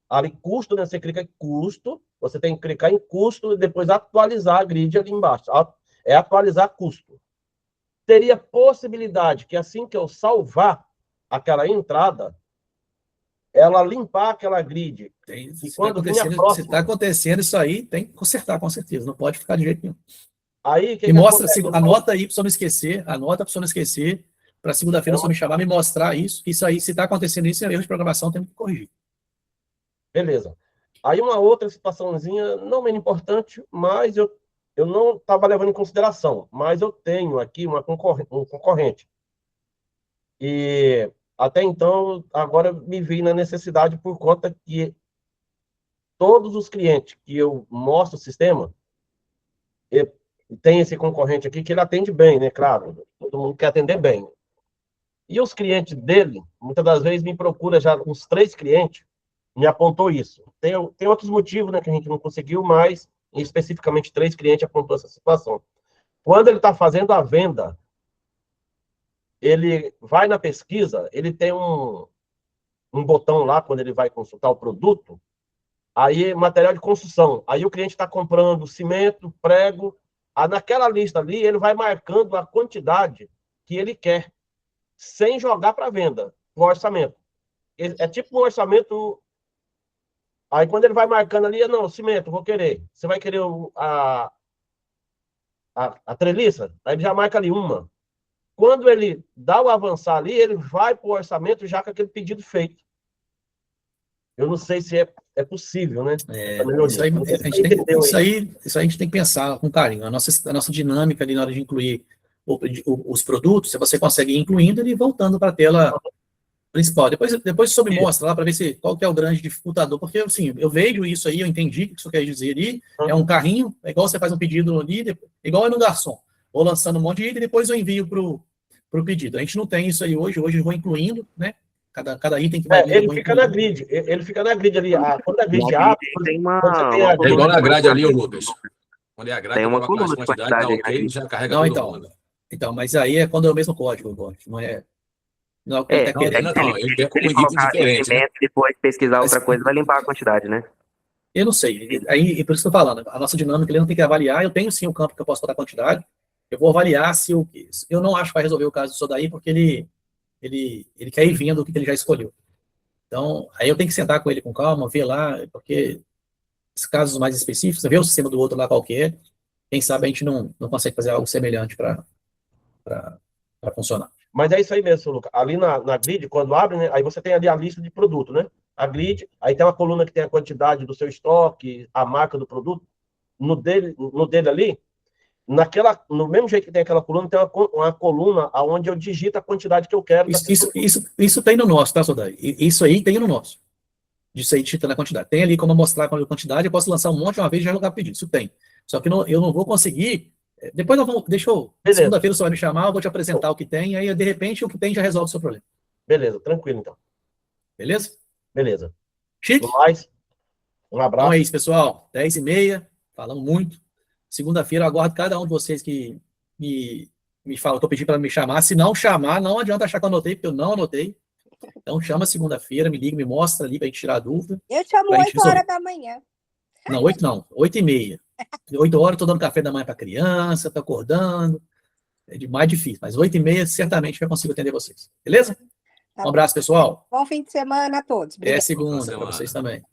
Ali, custo, né? Você clica em custo, você tem que clicar em custo e depois atualizar a grid ali embaixo. É atualizar custo. Teria possibilidade que assim que eu salvar aquela entrada, ela limpar aquela grid. Se está acontecendo isso aí, tem que consertar, com certeza. Não pode ficar de jeito nenhum. Aí, me mostra, anota aí para você não esquecer, para segunda-feira você me chamar, me mostrar isso, que isso aí, se está acontecendo isso, é erro de programação, tem que corrigir. Beleza. Aí uma outra situaçãozinha, não menos importante, mas eu não estava levando em consideração, mas eu tenho aqui um concorrente. E até então, agora me vi na necessidade por conta que todos os clientes que eu mostro o sistema, tem esse concorrente aqui que ele atende bem, né? Claro, todo mundo quer atender bem. E os clientes dele, muitas das vezes, me procuram já, uns 3 clientes, me apontou isso. Tem outros motivos, né, que a gente não conseguiu, mas especificamente 3 clientes apontou essa situação. Quando ele está fazendo a venda, ele vai na pesquisa, ele tem um botão lá, quando ele vai consultar o produto, aí material de construção. Aí o cliente está comprando cimento, prego, naquela lista ali, ele vai marcando a quantidade que ele quer, sem jogar para venda, o orçamento. É tipo um orçamento. Aí quando ele vai marcando ali, não, cimento, vou querer. Você vai querer a treliça? Aí ele já marca ali uma. Quando ele dá o avançar ali, ele vai para o orçamento já com aquele pedido feito. Eu não sei se é possível, né? Isso aí a gente tem que pensar com carinho. A nossa dinâmica ali na hora de incluir os produtos, você consegue ir incluindo e voltando para a tela principal. Depois você me mostra lá para ver qual que é o grande dificultador, porque assim, eu vejo isso aí, eu entendi o que isso quer dizer ali, é um carrinho, é igual você faz um pedido ali, igual é no garçom, vou lançando um monte de item e depois eu envio para o pedido. A gente não tem isso aí hoje eu vou incluindo, né? Cada item que vai vir. Ele fica na grid. Ele fica na grid ali. Quando a grid abre, é igual na grade ali, Lucas. Quando é a grade, tem uma coluna de quantidade, dá ok, já carrega tudo. Então, mas aí é quando é o mesmo código, não é. Não, ele colocar diferente, né? Depois pesquisar outra coisa, vai limpar a quantidade, né? Eu não sei. Aí, por isso que eu tô falando, a nossa dinâmica ele não tem que avaliar. Eu tenho sim um campo que eu posso botar quantidade. Eu vou avaliar se eu não acho que vai resolver o caso do Sodaí, porque ele quer ir vendo o que ele já escolheu. Então, aí eu tenho que sentar com ele com calma, ver lá, porque os casos mais específicos, ver o sistema do outro lá qualquer, quem sabe a gente não consegue fazer algo semelhante para funcionar. Mas é isso aí mesmo, Lucas. Ali na grid, quando abre, né, aí você tem ali a lista de produto, né? A grid, aí tem uma coluna que tem a quantidade do seu estoque, a marca do produto. No dele ali, no mesmo jeito que tem aquela coluna, tem uma coluna onde eu digito a quantidade que eu quero. Isso tem no nosso, tá, Sodai? Isso aí tem no nosso. Disso aí, digitando a quantidade. Tem ali como mostrar qual é a quantidade, eu posso lançar um monte de uma vez e já jogar pedido. Isso tem. Só que eu não vou conseguir. Depois nós vamos. Segunda-feira você vai me chamar, eu vou te apresentar o que tem, aí de repente o que tem já resolve o seu problema. Beleza, tranquilo então. Beleza? Beleza. Chique? Mais. Um abraço. Então é isso, pessoal. 10h30, falamos muito. Segunda-feira eu aguardo cada um de vocês que me fala, estou pedindo para me chamar. Se não chamar, não adianta achar que eu anotei, porque eu não anotei. Então chama segunda-feira, me liga, me mostra ali para a gente tirar a dúvida. Eu chamo 8 horas da manhã. Não, 8 não, 8h30. 8 horas eu estou dando café da manhã para criança, estou acordando. É mais difícil, mas 8h30 certamente eu consigo atender vocês. Beleza? Um abraço, pessoal. Bom fim de semana a todos. Até segunda para vocês também.